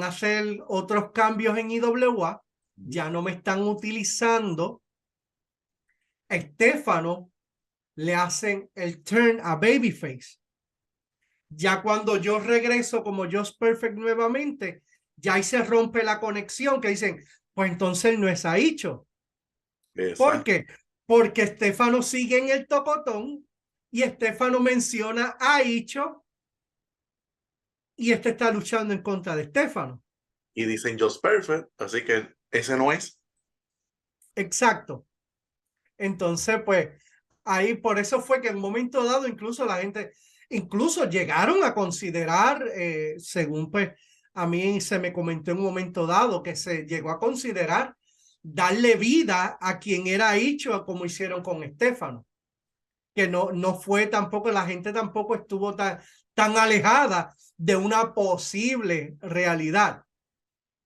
hacer otros cambios en IWA, ya no me están utilizando. A Estefano le hacen el turn a Babyface. Ya cuando yo regreso como Just Perfect nuevamente, ya ahí se rompe la conexión que dicen, pues entonces no es Aicho. ¿Por Exacto. qué? Porque Estefano sigue en el tocotón y Estefano menciona a Aicho y este está luchando en contra de Estefano. Y dicen Just Perfect, así que ese no es. Exacto. Entonces, pues, ahí por eso fue que en un momento dado, incluso la gente, incluso llegaron a considerar, según pues a mí se me comentó en un momento dado, que se llegó a considerar darle vida a quien era Icho, como hicieron con Estefano, que no fue tampoco, la gente tampoco estuvo tan alejada de una posible realidad,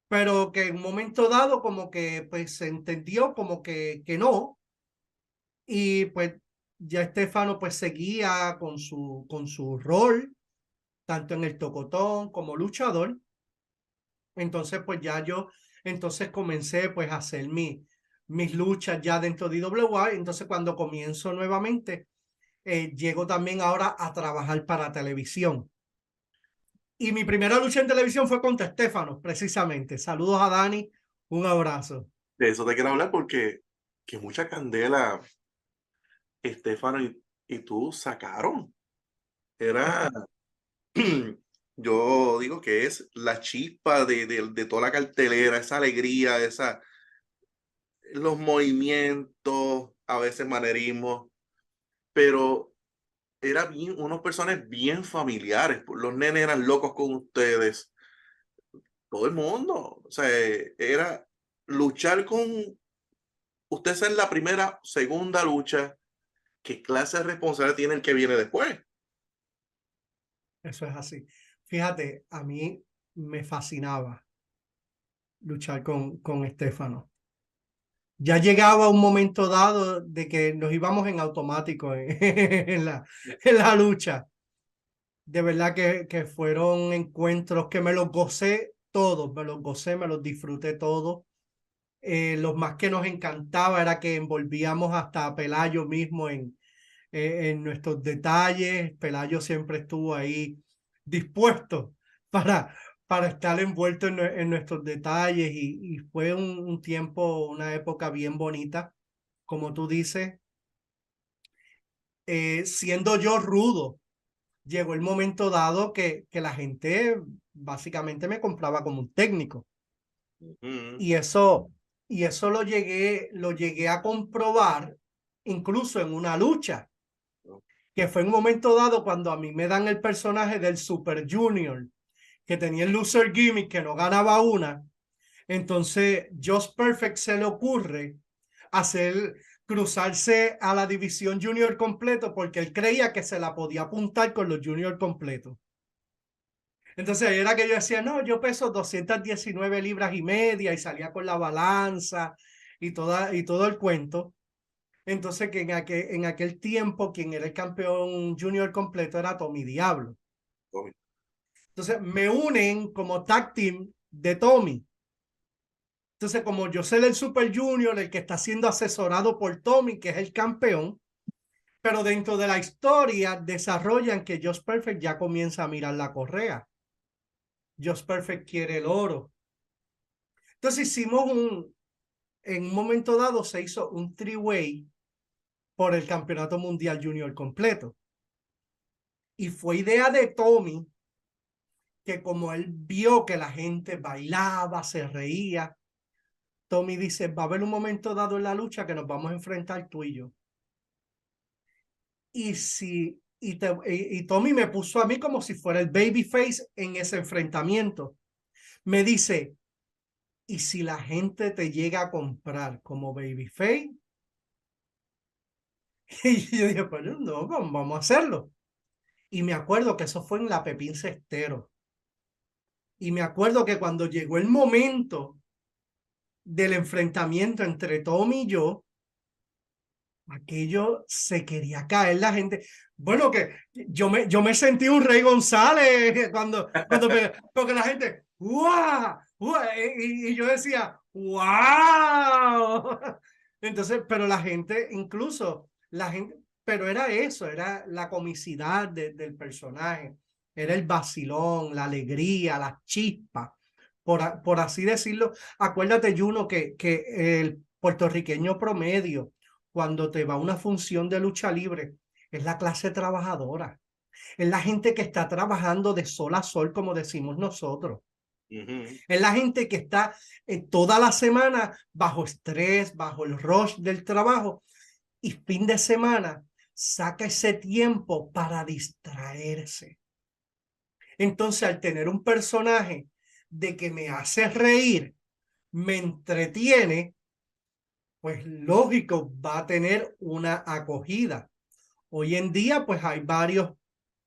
pero que en un momento dado como que pues se entendió como que no. Y pues ya Estefano pues seguía con su rol, tanto en el tocotón como luchador. Entonces pues ya yo, entonces comencé pues a hacer mis luchas ya dentro de IWA. Entonces cuando comienzo nuevamente, llego también ahora a trabajar para televisión. Y mi primera lucha en televisión fue contra Estefano, precisamente. Saludos a Dani, un abrazo. De eso te quiero hablar porque que mucha candela Estefano y tú sacaron. Era, yo digo que es la chispa de toda la cartelera, esa alegría, los movimientos, a veces manerismo, pero era bien, unos personajes bien familiares. Los nenes eran locos con ustedes, todo el mundo. O sea, era luchar con usted en la primera, segunda lucha. ¿Qué clase de responsabilidad tiene el que viene después? Eso es así. Fíjate, a mí me fascinaba luchar con Estefano. Ya llegaba un momento dado de que nos íbamos en automático en la lucha. De verdad que fueron encuentros que me los gocé todos, me los gocé, me los disfruté todos. Lo más que nos encantaba era que envolvíamos hasta a Pelayo mismo en nuestros detalles. Pelayo siempre estuvo ahí dispuesto para, para estar envuelto en nuestros detalles y fue un tiempo, una época bien bonita, como tú dices. Siendo yo rudo, llegó el momento dado que la gente básicamente me compraba como un técnico Ujú. y eso lo llegué a comprobar incluso en una lucha que fue en un momento dado cuando a mí me dan el personaje del Super Junior, que tenía el loser gimmick, que no ganaba una. Entonces, Just Perfect se le ocurre hacer cruzarse a la división junior completo porque él creía que se la podía apuntar con los junior completos. Entonces ahí era que yo decía, no, yo peso 219 libras y media y salía con la balanza y todo el cuento. Entonces, que en aquel tiempo quien era el campeón junior completo era Tommy Diablo. Entonces, me unen como tag team de Tommy. Entonces, como yo soy el Super Junior, el que está siendo asesorado por Tommy, que es el campeón, pero dentro de la historia desarrollan que Just Perfect ya comienza a mirar la correa. Just Perfect quiere el oro. Entonces, en un momento dado se hizo un three-way por el campeonato mundial junior completo. Y fue idea de Tommy, que como él vio que la gente bailaba, se reía, Tommy dice, va a haber un momento dado en la lucha que nos vamos a enfrentar tú y yo. Y Tommy me puso a mí como si fuera el babyface en ese enfrentamiento. Me dice, Y si la gente te llega a comprar como Babyface, y yo dije, pues no, vamos a hacerlo. Y me acuerdo que eso fue en la Pepín Cestero. Y me acuerdo que cuando llegó el momento del enfrentamiento entre Tommy y yo, aquello se quería caer la gente. Bueno, que yo me sentí un Rey González porque la gente, ¡guau! ¡Guau! Y yo decía, ¡wow! Entonces, pero la gente, incluso la gente, pero era eso, era la comicidad del personaje, era el vacilón, la alegría, la chispa, por así decirlo. Acuérdate, Juno, que el puertorriqueño promedio cuando te va a una función de lucha libre, es la clase trabajadora, es la gente que está trabajando de sol a sol, como decimos nosotros. Es la gente que está toda la semana bajo estrés, bajo el rush del trabajo y fin de semana saca ese tiempo para distraerse. Entonces, al tener un personaje de que me hace reír, me entretiene, pues lógico, va a tener una acogida. Hoy en día, pues hay varios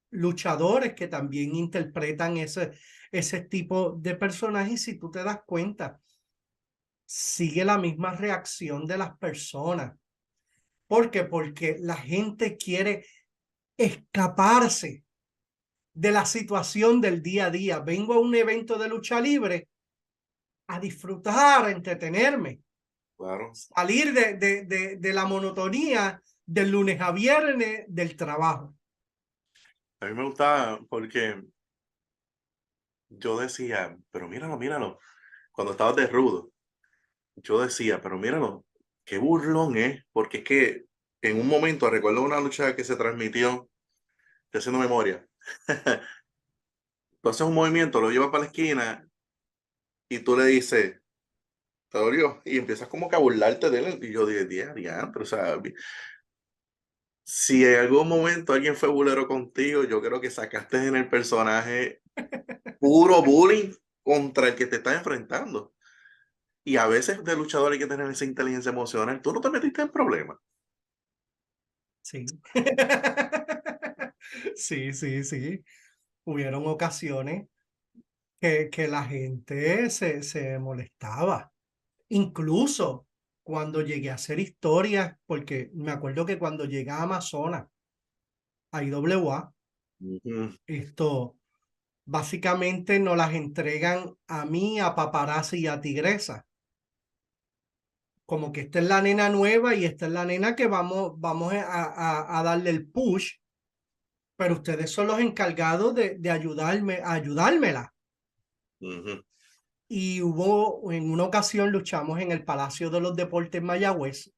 luchadores que también interpretan ese tipo de personajes y si tú te das cuenta, sigue la misma reacción de las personas. ¿Por qué? Porque la gente quiere escaparse de la situación del día a día. Vengo a un evento de lucha libre a disfrutar, a entretenerme. Claro. Salir de la monotonía del lunes a viernes del trabajo. A mí me gustaba porque yo decía, pero míralo, míralo. Cuando estaba de rudo, yo decía, pero míralo, qué burlón es. Porque es que en un momento, recuerdo una lucha que se transmitió, estoy haciendo memoria. Tú haces un movimiento, lo llevas para la esquina y tú le dices, te dolió, y empiezas como que a burlarte de él. Y yo dije, diantre, o sea, si en algún momento alguien fue bulero contigo, yo creo que sacaste en el personaje puro bullying contra el que te estás enfrentando. Y a veces de luchador hay que tener esa inteligencia emocional. Tú no te metiste en problemas. Sí. Sí, sí, sí. Hubieron ocasiones que la gente se molestaba. Incluso cuando llegué a hacer historias, porque me acuerdo que cuando llegué a Amazonas, a IWA, Ujú. esto básicamente nos las entregan a mí, a Paparazzi y a Tigresa. Como que esta es la nena nueva y esta es la nena que vamos a darle el push, pero ustedes son los encargados de ayudarme, a ayudármela. Ujú. Y hubo, en una ocasión luchamos en el Palacio de los Deportes Mayagüez.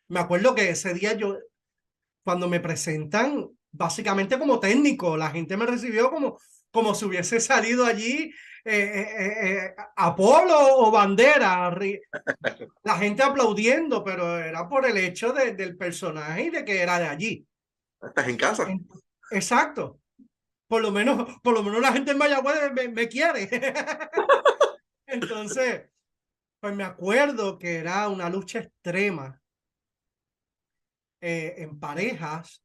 Me acuerdo que ese día yo, cuando me presentan, básicamente como técnico, la gente me recibió como si hubiese salido allí Apolo o Bandera, la gente aplaudiendo, pero era por el hecho del personaje y de que era de allí. ¿Estás en casa? Exacto. Por lo menos la gente en Mayagüez me quiere. Entonces, pues me acuerdo que era una lucha extrema en parejas.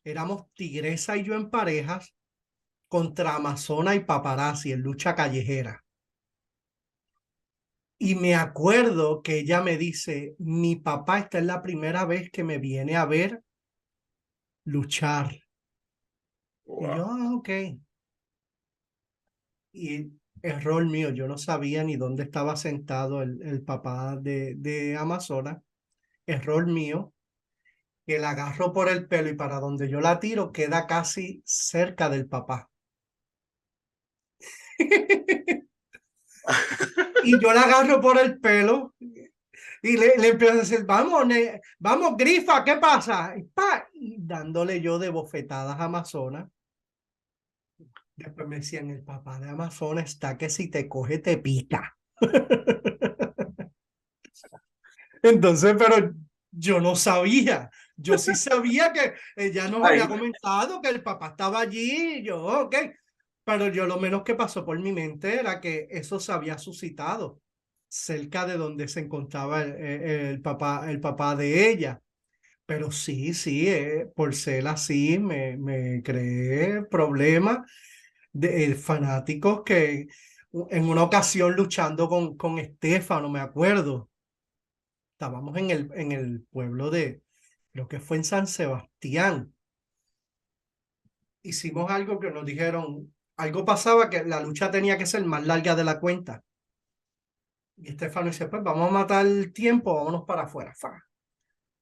Éramos Tigresa y yo en parejas contra Amazona y Paparazzi en lucha callejera. Y me acuerdo que ella me dice, mi papá, esta es la primera vez que me viene a ver luchar. Y yo, Wow. ok. Y error mío, yo no sabía ni dónde estaba sentado el papá de Amazona. Error mío, que la agarro por el pelo y para donde yo la tiro queda casi cerca del papá. Y yo la agarro por el pelo y le empiezo a decir, vamos, vamos, Grifa, ¿qué pasa? Y dándole yo de bofetadas a Amazona. Después me decían, el papá de Amazona está que si te coge te pica. Entonces, pero yo no sabía. Yo sí sabía que ella nos había Ay, comentado que el papá estaba allí. Y yo, ok. Pero yo lo menos que pasó por mi mente era que eso se había suscitado cerca de donde se encontraba el papá de ella. Pero sí, sí, por ser así me creé problemas de fanáticos que en una ocasión luchando con Estefano, me acuerdo, estábamos en el pueblo de, creo que fue en San Sebastián, hicimos algo que nos dijeron, algo pasaba que la lucha tenía que ser más larga de la cuenta. Y Estefano dice, pues vamos a matar el tiempo, vámonos para afuera. Fa.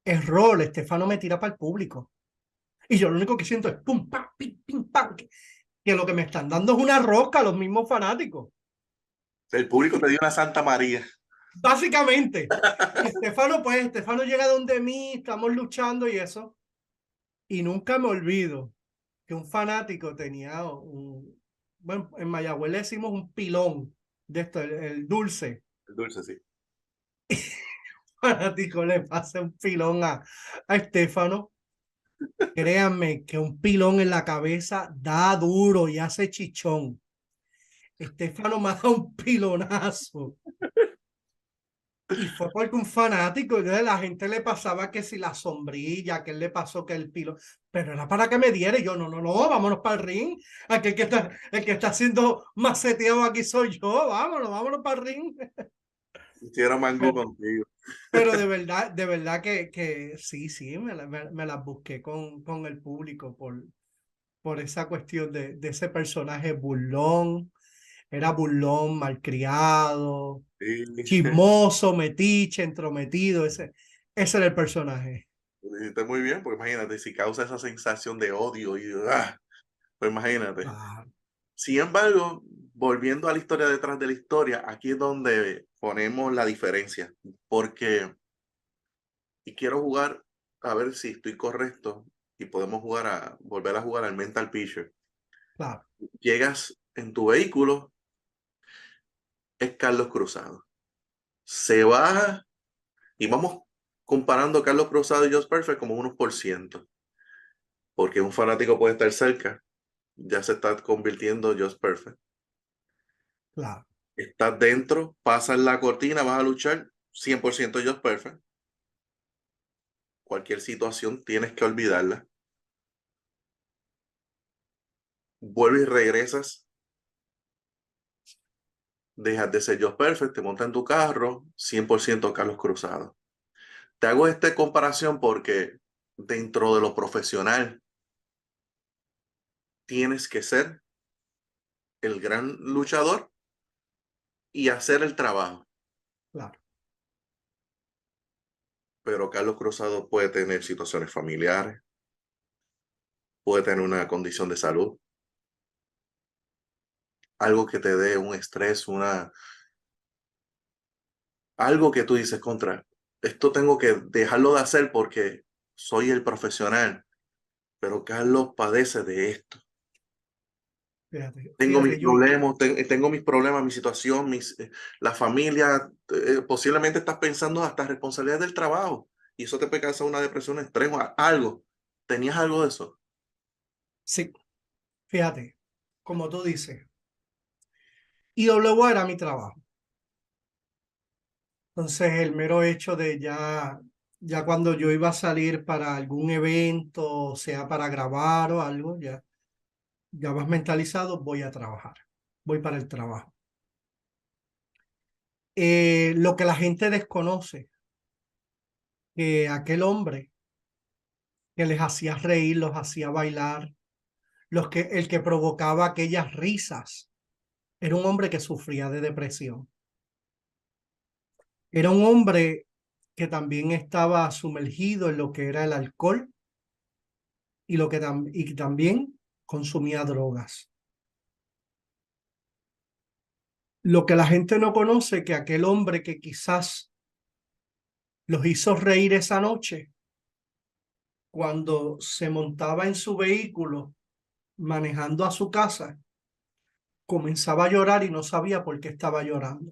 Error, Estefano me tira para el público. Y yo lo único que siento es pum, pam, pim, pim, pam. Que lo que me están dando es una rosca a los mismos fanáticos. El público te dio una Santa María. Básicamente. Y Estefano, pues, Estefano llega donde mí, estamos luchando y eso. Y nunca me olvido que un fanático tenía un, bueno, en Mayagüez le decimos un pilón de esto, el dulce. El dulce, sí. Fanático le pasa un pilón a Estefano. Créanme que un pilón en la cabeza da duro y hace chichón. Estefano me da un pilonazo. Y fue porque un fanático, y la gente le pasaba que si la sombrilla, que él le pasó que el pilón, pero era para que me diera. Y yo, no, no, no, vámonos para el ring. Aquí el que está haciendo maceteado aquí soy yo. Vámonos, vámonos para el ring. Hicieron mangú contigo. Pero de verdad que sí, sí, me las busqué con el público por esa cuestión de ese personaje burlón. Era burlón, malcriado, Sí. chismoso, metiche, entrometido. Ese era el personaje. Lo hiciste muy bien, porque imagínate, si causa esa sensación de odio y pues imagínate. Claro, Sin embargo, volviendo a la historia detrás de la historia, aquí es donde ponemos la diferencia, porque, y quiero jugar a ver si estoy correcto y podemos volver a jugar al mental picture. claro, Llegas en tu vehículo, es Carlos Cruzado. Se baja y vamos comparando a Carlos Cruzado y Just Perfect como unos por ciento, porque un fanático puede estar cerca, ya se está convirtiendo Just Perfect. claro, Estás dentro, pasas la cortina, vas a luchar 100% Just Perfect. Cualquier situación tienes que olvidarla. Vuelves y regresas, dejas de ser Just Perfect, te montas en tu carro, 100% Carlos Cruzado. Te hago esta comparación porque dentro de lo profesional tienes que ser el gran luchador y hacer el trabajo. claro. Pero Carlos Cruzado puede tener situaciones familiares, puede tener una condición de salud, algo que te dé un estrés, algo que tú dices contra, esto tengo que dejarlo de hacer porque soy el profesional, pero Carlos padece de esto. Fíjate, Tengo mis fíjate, problemas, tengo mis problemas, mi situación, la familia, posiblemente estás pensando hasta responsabilidad del trabajo y eso te puede causar una depresión, estrés o algo. ¿Tenías algo de eso? sí, fíjate, como tú dices, IW era mi trabajo. Entonces, el mero hecho de ya cuando yo iba a salir para algún evento, sea para grabar o algo, ya vas mentalizado, voy a trabajar, voy para el trabajo. Lo que la gente desconoce, que aquel hombre que les hacía reír, los hacía bailar, el que provocaba aquellas risas, era un hombre que sufría de depresión. Era un hombre que también estaba sumergido en lo que era el alcohol y también consumía drogas. Lo que la gente no conoce, que aquel hombre que quizás los hizo reír esa noche, cuando se montaba en su vehículo manejando a su casa, comenzaba a llorar y no sabía por qué estaba llorando.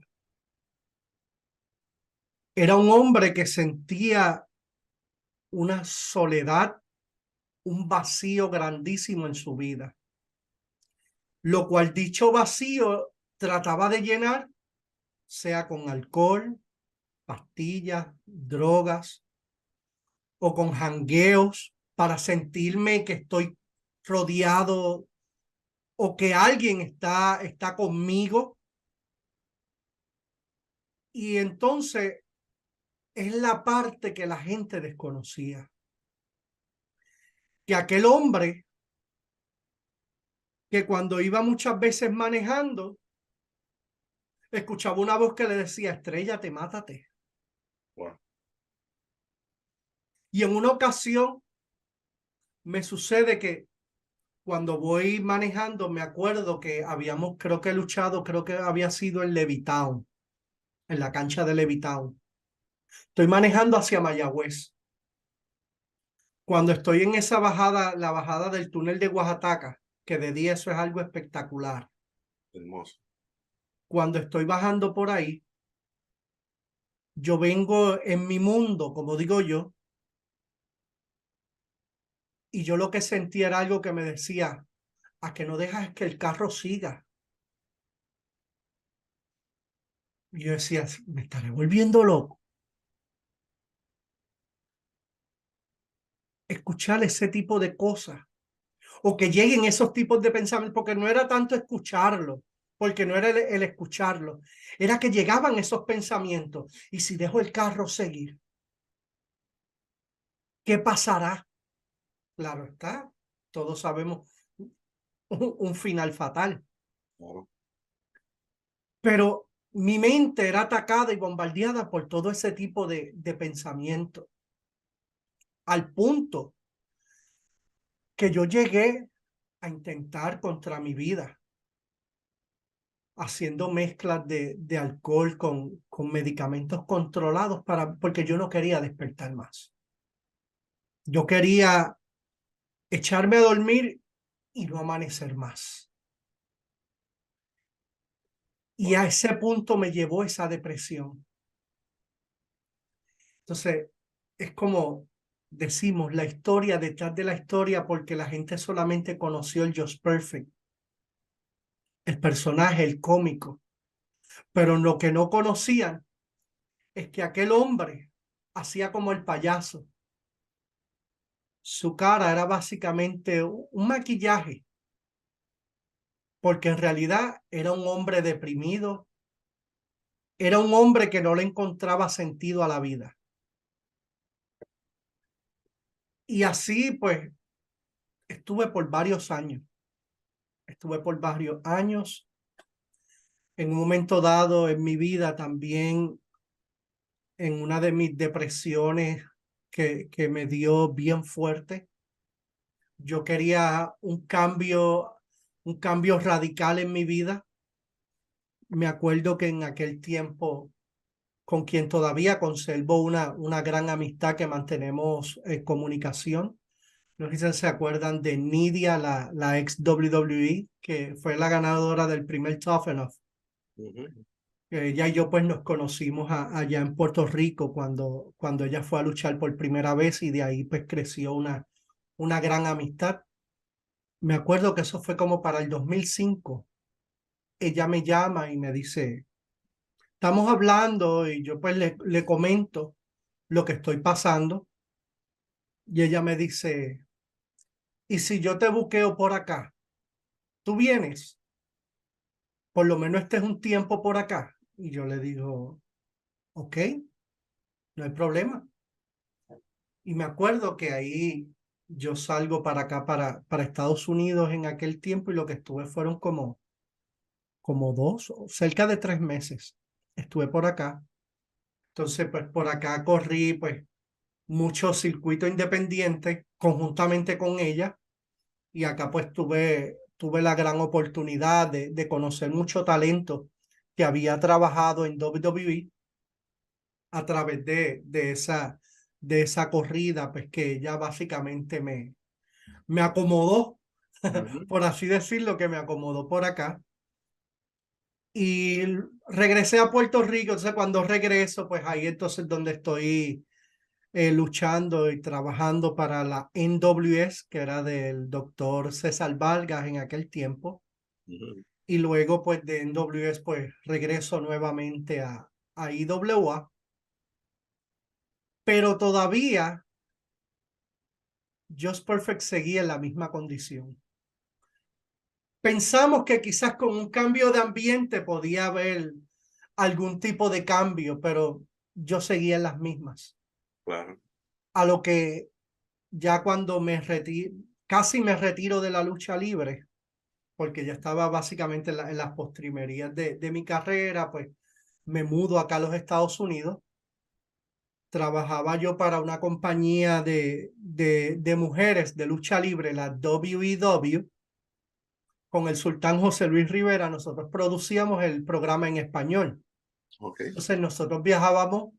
Era un hombre que sentía una soledad, un vacío grandísimo en su vida. lo cual dicho vacío trataba de llenar, sea con alcohol, pastillas, drogas o con jangueos para sentirme que estoy rodeado o que alguien está conmigo. Y entonces es la parte que la gente desconocía. Que aquel hombre que cuando iba muchas veces manejando, escuchaba una voz que le decía, estrellate, mátate. Wow. Y en una ocasión me sucede que cuando voy manejando, me acuerdo que habíamos, creo que luchado, creo que había sido en Levittown, en la cancha de Levittown. Estoy manejando hacia Mayagüez. Cuando estoy en esa bajada, la bajada del túnel de Oaxaca, que de día eso es algo espectacular. Hermoso. Cuando estoy bajando por ahí, yo vengo en mi mundo, como digo yo, y yo lo que sentía era algo que me decía, a que no dejas que el carro siga. Y yo decía, me estaré volviendo loco. Escuchar ese tipo de cosas o que lleguen esos tipos de pensamientos, porque no era tanto escucharlo, porque no era el escucharlo, era que llegaban esos pensamientos. Y si dejo el carro seguir, ¿qué pasará? Claro está, todos sabemos un final fatal, Claro. pero mi mente era atacada y bombardeada por todo ese tipo de pensamientos, al punto que yo llegué a intentar contra mi vida, haciendo mezclas de alcohol con medicamentos controlados porque yo no quería despertar más. Yo quería echarme a dormir y no amanecer más. Y Wow. a ese punto me llevó esa depresión. Entonces, es como decimos, la historia detrás de la historia, porque la gente solamente conoció el Just Perfect, el personaje, el cómico, pero lo que no conocían es que aquel hombre hacía como el payaso. Su cara era básicamente un maquillaje, porque en realidad era un hombre deprimido, era un hombre que no le encontraba sentido a la vida. Y así pues estuve por varios años. En un momento dado en mi vida también, en una de mis depresiones que me dio bien fuerte, yo quería un cambio radical en mi vida. Me acuerdo que en aquel tiempo, con quien todavía conservo una gran amistad que mantenemos en comunicación, no sé si se acuerdan de Nidia, la ex WWE, que fue la ganadora del primer Tough Enough. Ujú. Ella y yo pues nos conocimos allá en Puerto Rico cuando ella fue a luchar por primera vez y de ahí pues creció una gran amistad. Me acuerdo que eso fue como para el 2005. Ella me llama y me dice, estamos hablando y yo pues le comento lo que estoy pasando y ella me dice, ¿y si yo te buqueo por acá? ¿Tú vienes? Por lo menos este es un tiempo por acá. Y yo le digo, ok, no hay problema. Y me acuerdo que ahí yo salgo para acá, para Estados Unidos en aquel tiempo y lo que estuve fueron como dos, o cerca de 3 meses. Estuve por acá. Entonces, pues por acá corrí pues mucho circuito independiente conjuntamente con ella y acá pues tuve la gran oportunidad de conocer mucho talento que había trabajado en WWE a través de esa corrida, pues que ella básicamente me acomodó, Ujú. por así decirlo, que me acomodó por acá. Y regresé a Puerto Rico, entonces cuando regreso, pues ahí entonces donde estoy luchando y trabajando para la NWS, que era del doctor César Vargas en aquel tiempo. Ujú. y luego pues de NWS pues regreso nuevamente a IWA, pero todavía Just Perfect seguía en la misma condición. Pensamos que quizás con un cambio de ambiente podía haber algún tipo de cambio, pero yo seguía en las mismas. Claro. A lo que ya cuando casi me retiro de la lucha libre, porque ya estaba básicamente en las postrimerías de mi carrera, pues me mudo acá a los Estados Unidos. Trabajaba yo para una compañía de mujeres de lucha libre, la WEW, con el sultán José Luis Rivera. Nosotros producíamos el programa en español. Ok. Entonces nosotros viajábamos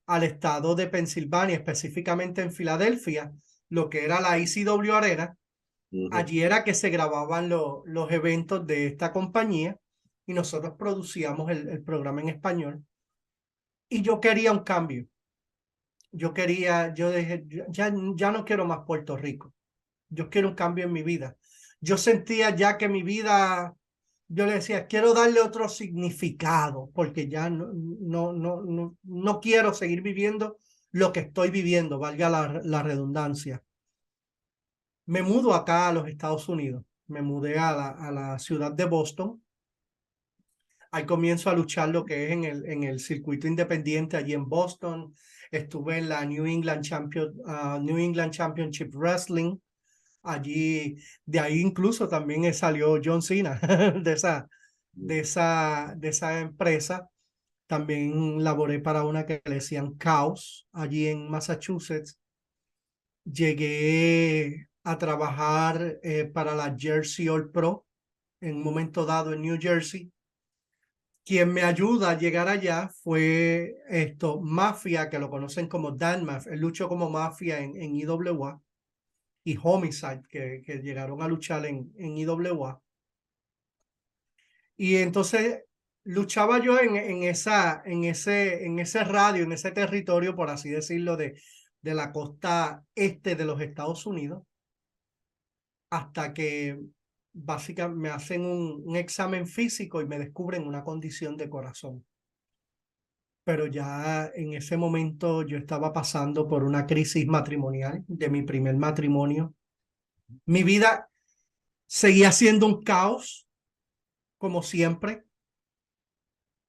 al estado de Pensilvania, específicamente en Filadelfia, lo que era la ECW Arena. Ujú. Allí era que se grababan los eventos de esta compañía y nosotros producíamos el programa en español. Y yo quería un cambio. Yo dije, ya no quiero más Puerto Rico. Yo quiero un cambio en mi vida. Yo sentía ya que mi vida, yo le decía, quiero darle otro significado, porque ya no quiero seguir viviendo lo que estoy viviendo, valga la redundancia. Me mudo acá a los Estados Unidos. Me mudé a la ciudad de Boston. Ahí comienzo a luchar lo que es en el circuito independiente allí en Boston. Estuve en la New England Championship Wrestling. Allí, de ahí incluso también salió John Cena de esa empresa. También laboré para una que le decían Chaos, allí en Massachusetts. Llegué a trabajar para la Jersey All Pro en un momento dado en New Jersey. Quien me ayuda a llegar allá fue Mafia, que lo conocen como Dan Maf. Él luchó como Mafia en IWA, y Homicide, que llegaron a luchar en IWA. Y entonces luchaba yo en ese radio, en ese territorio, por así decirlo, de la costa este de los Estados Unidos, hasta que básicamente me hacen un examen físico y me descubren una condición de corazón. Pero ya en ese momento yo estaba pasando por una crisis matrimonial de mi primer matrimonio. Mi vida seguía siendo un caos, como siempre.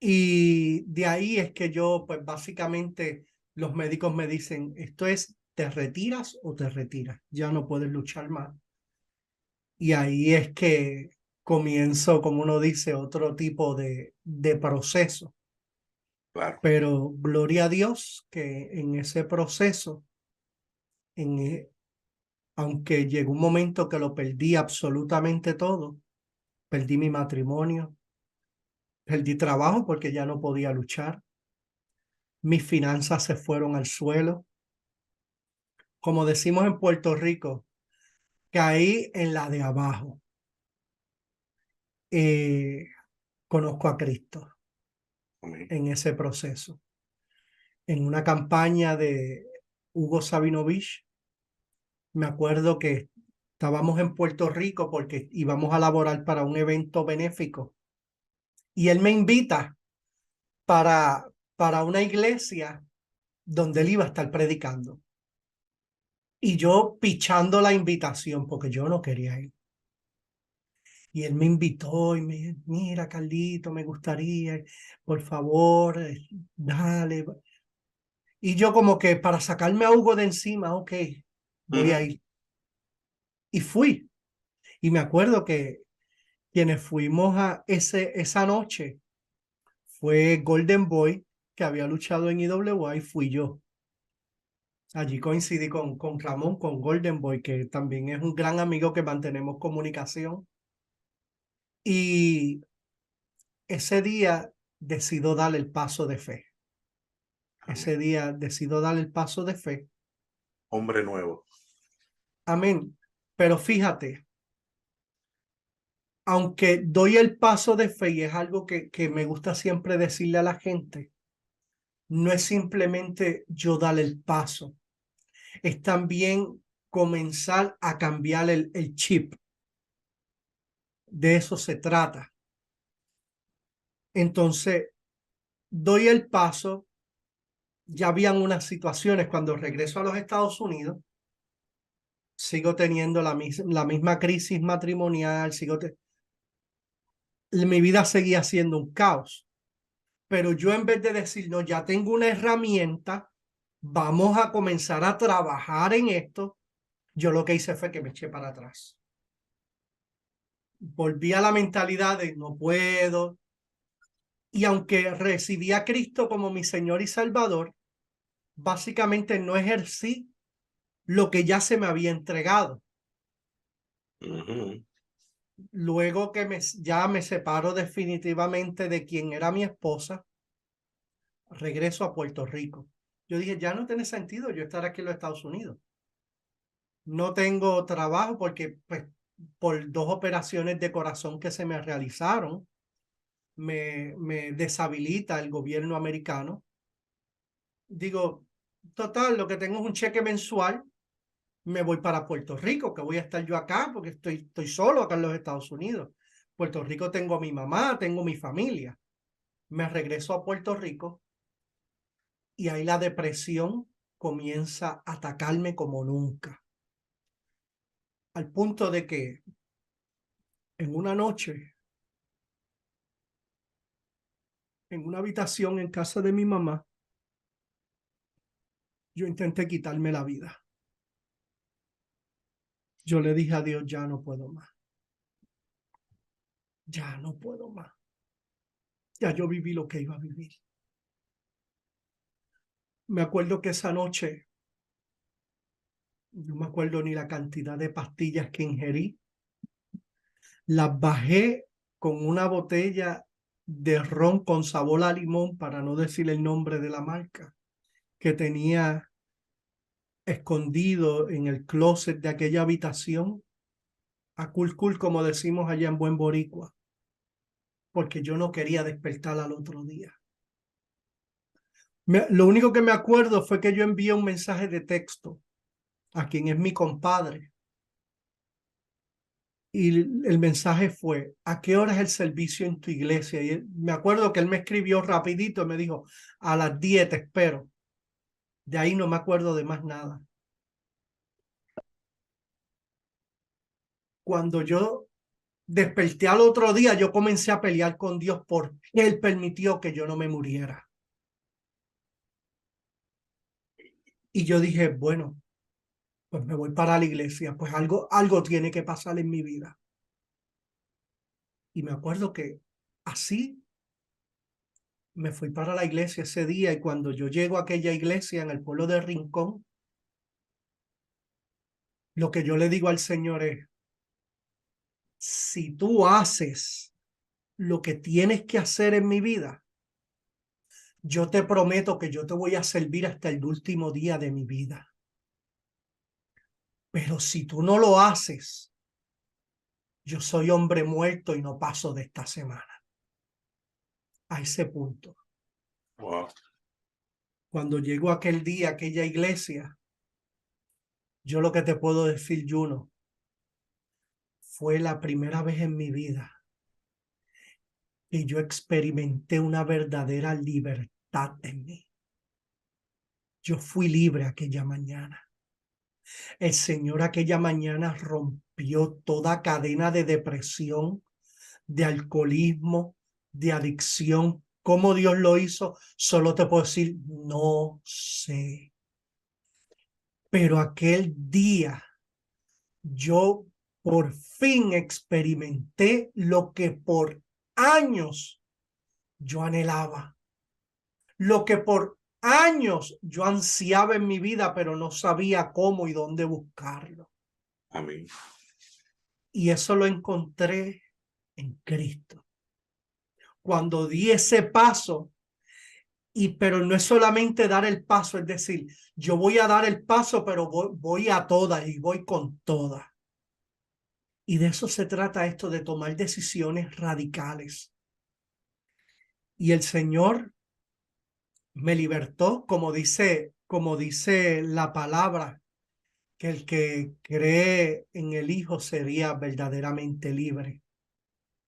Y de ahí es que yo, pues básicamente los médicos me dicen, esto es, te retiras o te retiras, ya no puedes luchar más. Y ahí es que comienzo, como uno dice, otro tipo de proceso. Claro. Pero gloria a Dios que en ese proceso, en, aunque llegó un momento que lo perdí absolutamente todo, perdí mi matrimonio, perdí trabajo porque ya no podía luchar, mis finanzas se fueron al suelo. Como decimos en Puerto Rico, caí en la de abajo. Eh, Conozco a Cristo Amén. en ese proceso. En una campaña de Hugo Sabinovich, me acuerdo que estábamos en Puerto Rico porque íbamos a laborar para un evento benéfico y él me invita para una iglesia donde él iba a estar predicando. Y yo pichando la invitación porque yo no quería ir. Y él me invitó y me dijo, mira, Carlito, me gustaría, por favor, dale. Y yo como que para sacarme a Hugo de encima, ok, voy a Ujú. ir. Y fui. Y me acuerdo que quienes fuimos esa noche fue Golden Boy, que había luchado en IWA, y fui yo. Allí coincidí con Ramón, con Golden Boy, que también es un gran amigo que mantenemos comunicación. Y ese día decido dar el paso de fe. Amén. Ese día decido dar el paso de fe. Hombre nuevo. Amén. Pero fíjate, aunque doy el paso de fe y es algo que me gusta siempre decirle a la gente, no es simplemente yo dar el paso, es también comenzar a cambiar el chip. De eso se trata. Entonces, doy el paso. Ya habían unas situaciones cuando regreso a los Estados Unidos, sigo teniendo la misma crisis matrimonial, mi vida seguía siendo un caos. Pero yo en vez de decir, no, ya tengo una herramienta, vamos a comenzar a trabajar en esto, yo lo que hice fue que me eché para atrás. Volví a la mentalidad de no puedo. Y aunque recibí a Cristo como mi Señor y Salvador, básicamente no ejercí lo que ya se me había entregado. Luego que ya me separo definitivamente de quien era mi esposa, regreso a Puerto Rico. Yo dije, ya no tiene sentido yo estar aquí en los Estados Unidos. No tengo trabajo porque pues, por 2 operaciones de corazón que se me realizaron, me deshabilita el gobierno americano. Digo, total, lo que tengo es un cheque mensual, me voy para Puerto Rico, que voy a estar yo acá porque estoy solo acá en los Estados Unidos. Puerto Rico tengo a mi mamá, tengo mi familia. Me regreso a Puerto Rico y ahí la depresión comienza a atacarme como nunca. Al punto de que en una noche, en una habitación en casa de mi mamá, yo intenté quitarme la vida. Yo le dije a Dios, ya no puedo más. Ya no puedo más. Ya yo viví lo que iba a vivir. Me acuerdo que esa noche, no me acuerdo ni la cantidad de pastillas que ingerí, las bajé con una botella de ron con sabor a limón, para no decir el nombre de la marca, que tenía escondido en el closet de aquella habitación, a culcul, como decimos allá en Buen Boricua, porque yo no quería despertar al otro día. Lo único que me acuerdo fue que yo envié un mensaje de texto a quien es mi compadre. Y el mensaje fue, ¿a qué hora es el servicio en tu iglesia? Y me acuerdo que él me escribió rapidito y me dijo, a las 10 te espero. De ahí no me acuerdo de más nada. Cuando yo desperté al otro día, yo comencé a pelear con Dios porque Él permitió que yo no me muriera. Y yo dije, bueno, pues me voy para la iglesia, pues algo tiene que pasar en mi vida. Y me acuerdo que así me fui para la iglesia ese día, y cuando yo llego a aquella iglesia en el pueblo de Rincón, lo que yo le digo al Señor es, si tú haces lo que tienes que hacer en mi vida, yo te prometo que yo te voy a servir hasta el último día de mi vida. Pero si tú no lo haces, yo soy hombre muerto y no paso de esta semana. A ese punto. Wow. Cuando llegó aquel día, aquella iglesia, yo lo que te puedo decir, Juno, fue la primera vez en mi vida que yo experimenté una verdadera libertad en mí. Yo fui libre aquella mañana. El Señor aquella mañana rompió toda cadena de depresión, de alcoholismo, de adicción. ¿Cómo Dios lo hizo? Solo te puedo decir, no sé. Pero aquel día yo por fin experimenté lo que por años yo anhelaba, lo que por años yo ansiaba en mi vida, pero no sabía cómo y dónde buscarlo. Amén. Y eso lo encontré en Cristo. Cuando di ese paso, pero no es solamente dar el paso, es decir, yo voy a dar el paso, pero voy a todas y voy con todas. Y de eso se trata esto, de tomar decisiones radicales. Y el Señor me libertó, como dice la palabra, que el que cree en el Hijo sería verdaderamente libre.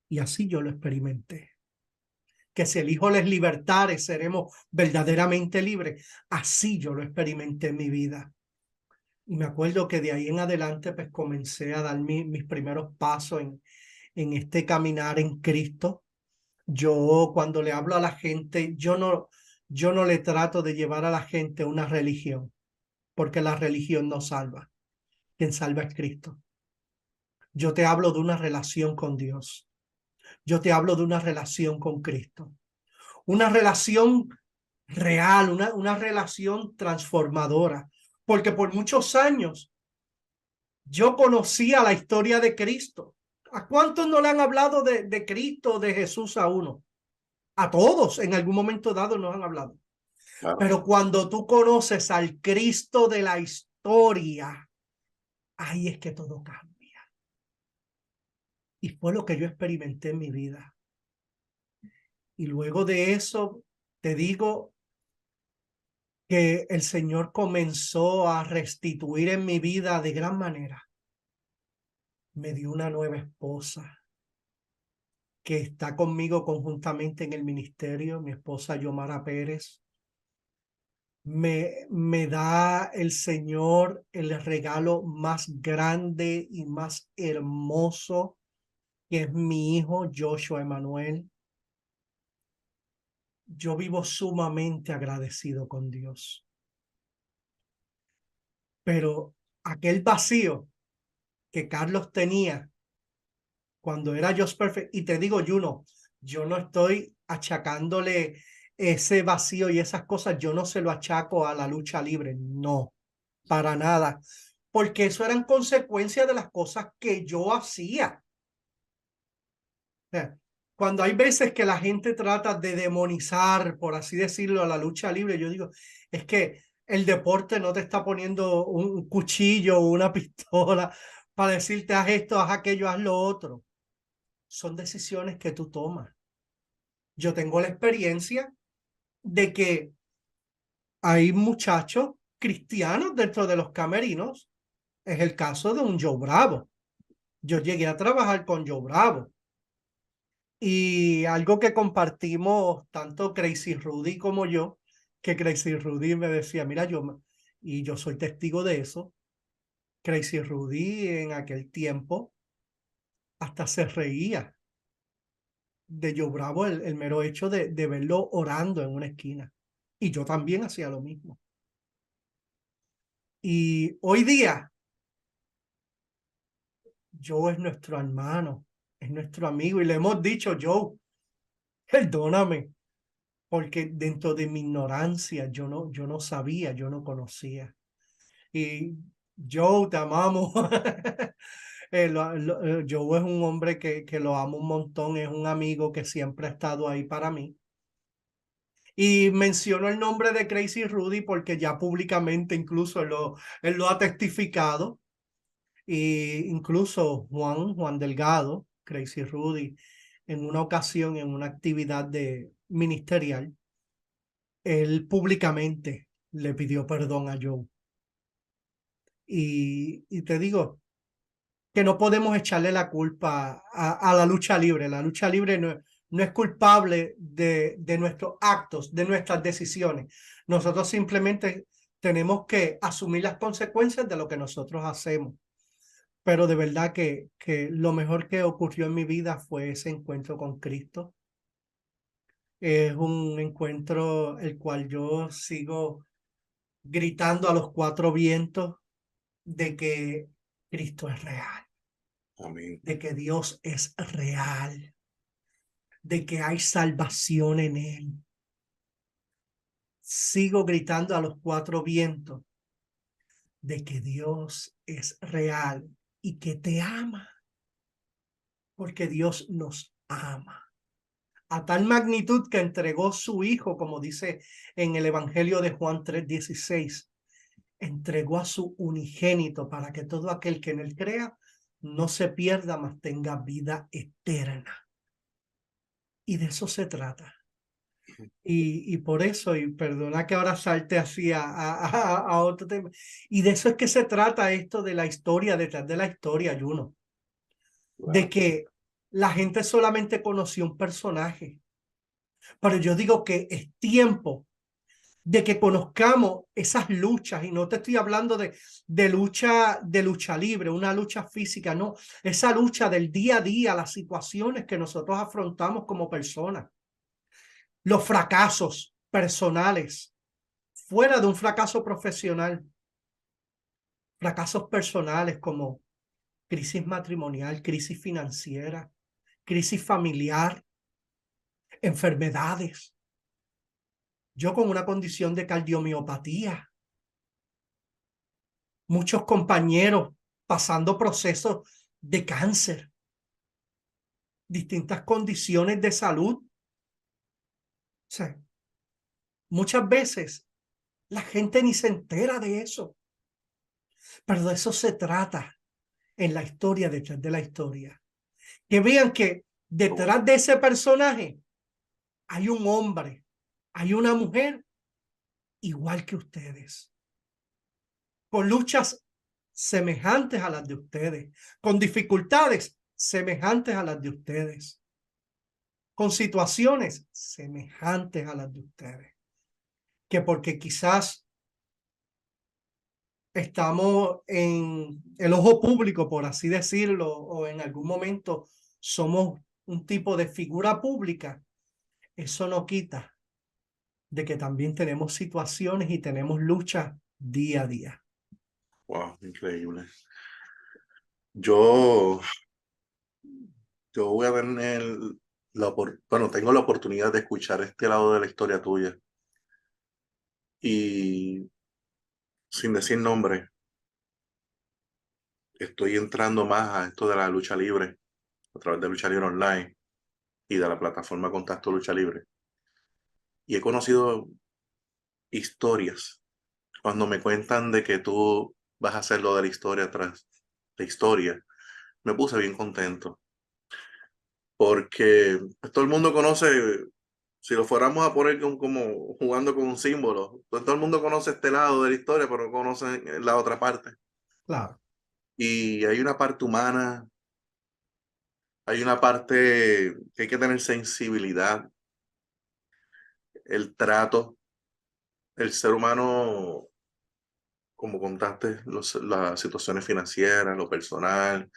Y así yo lo experimenté. Que si el Hijo les libertare, seremos verdaderamente libres. Así yo lo experimenté en mi vida. Y me acuerdo que de ahí en adelante, pues comencé a dar mis primeros pasos en este caminar en Cristo. Yo cuando le hablo a la gente, yo no le trato de llevar a la gente una religión, porque la religión no salva. Quien salva es Cristo. Yo te hablo de una relación con Dios. Yo te hablo de una relación con Cristo. Una relación real, una relación transformadora. Porque por muchos años yo conocía la historia de Cristo. ¿A cuántos no le han hablado de Cristo, de Jesús a uno? A todos en algún momento dado nos han hablado. Claro. Pero cuando tú conoces al Cristo de la historia, ahí es que todo cambia. Y fue lo que yo experimenté en mi vida. Y luego de eso, te digo que el Señor comenzó a restituir en mi vida de gran manera. Me dio una nueva esposa que está conmigo conjuntamente en el ministerio, mi esposa Yomara Pérez. Me da el Señor el regalo más grande y más hermoso, que es mi hijo Joshua Emanuel. Yo vivo sumamente agradecido con Dios. Pero aquel vacío que Carlos tenía cuando era Just Perfect, y te digo, Juno, yo no estoy achacándole ese vacío y esas cosas, yo no se lo achaco a la lucha libre, no, para nada, porque eso eran consecuencias de las cosas que yo hacía. Cuando hay veces que la gente trata de demonizar, por así decirlo, a la lucha libre, yo digo, es que el deporte no te está poniendo un cuchillo o una pistola para decirte haz esto, haz aquello, haz lo otro. Son decisiones que tú tomas. Yo tengo la experiencia de que hay muchachos cristianos dentro de los camerinos. Es el caso de un Joe Bravo. Yo llegué a trabajar con Joe Bravo. Y algo que compartimos tanto Crazy Rudy como yo, que Crazy Rudy me decía, mira, y yo soy testigo de eso, Crazy Rudy en aquel tiempo hasta se reía de Joe Bravo el mero hecho de verlo orando en una esquina. Y yo también hacía lo mismo. Y hoy día, Joe es nuestro hermano, es nuestro amigo. Y le hemos dicho, Joe, perdóname, porque dentro de mi ignorancia yo no sabía, yo no conocía. Y Joe, te amamos. Joe es un hombre que lo amo un montón, es un amigo que siempre ha estado ahí para mí. Y menciono el nombre de Crazy Rudy porque ya públicamente incluso él lo ha testificado. Y incluso Juan Delgado, Crazy Rudy, en una ocasión, en una actividad ministerial, él públicamente le pidió perdón a Joe. Y te digo que no podemos echarle la culpa a la lucha libre. La lucha libre no es culpable de nuestros actos, de nuestras decisiones. Nosotros simplemente tenemos que asumir las consecuencias de lo que nosotros hacemos. Pero de verdad que lo mejor que ocurrió en mi vida fue ese encuentro con Cristo. Es un encuentro el cual yo sigo gritando a los cuatro vientos de que Cristo es real, Amén. de que Dios es real, de que hay salvación en Él. Sigo gritando a los cuatro vientos de que Dios es real y que te ama, porque Dios nos ama a tal magnitud que entregó su Hijo, como dice en el Evangelio de Juan 3:16, entregó a su unigénito para que todo aquel que en él crea no se pierda, mas tenga vida eterna. Y de eso se trata. Y por eso, y perdona que ahora salte así a otro tema, y de eso es que se trata esto de la historia, detrás de la historia, Juno, de Claro. que la gente solamente conoció un personaje. Pero yo digo que es tiempo de que conozcamos esas luchas, y no te estoy hablando de lucha libre, una lucha física, no, esa lucha del día a día, las situaciones que nosotros afrontamos como personas, los fracasos personales, fuera de un fracaso profesional, fracasos personales como crisis matrimonial, crisis financiera, crisis familiar, enfermedades. Yo con una condición de cardiomiopatía, muchos compañeros pasando procesos de cáncer, distintas condiciones de salud. O sea, muchas veces la gente ni se entera de eso, pero de eso se trata en la historia, detrás de la historia. Que vean que detrás de ese personaje hay un hombre, hay una mujer igual que ustedes, con luchas semejantes a las de ustedes, con dificultades semejantes a las de ustedes, con situaciones semejantes a las de ustedes, que porque quizás estamos en el ojo público, por así decirlo, o en algún momento somos un tipo de figura pública, eso no quita de que también tenemos situaciones y tenemos luchas día a día. Wow, increíble. Yo, yo voy a tener bueno, tengo la oportunidad de escuchar este lado de la historia tuya y sin decir nombre, estoy entrando más a esto de la lucha libre a través de Lucha Libre Online y de la plataforma Contacto Lucha Libre. Y he conocido historias. Cuando me cuentan de que tú vas a hacer lo de la historia tras la historia, me puse bien contento. Porque pues, todo el mundo conoce, si lo fuéramos a poner como jugando con un símbolo, pues todo el mundo conoce este lado de la historia, pero no conoce la otra parte. Claro. Y hay una parte humana, hay una parte que hay que tener sensibilidad, el trato, el ser humano, como contaste, las situaciones financieras, lo personal,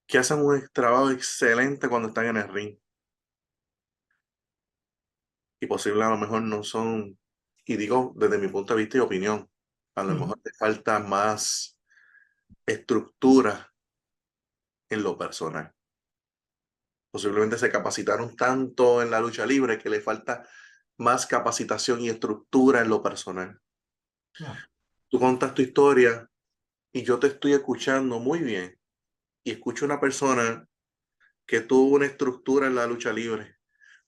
que hacen un trabajo excelente cuando están en el ring. Y posible a lo mejor no son, y digo desde mi punto de vista y opinión, a lo mejor te falta más estructura en lo personal. Posiblemente se capacitaron tanto en la lucha libre que le falta más capacitación y estructura en lo personal. Claro. Tú contas tu historia y yo te estoy escuchando muy bien y escucho una persona que tuvo una estructura en la lucha libre.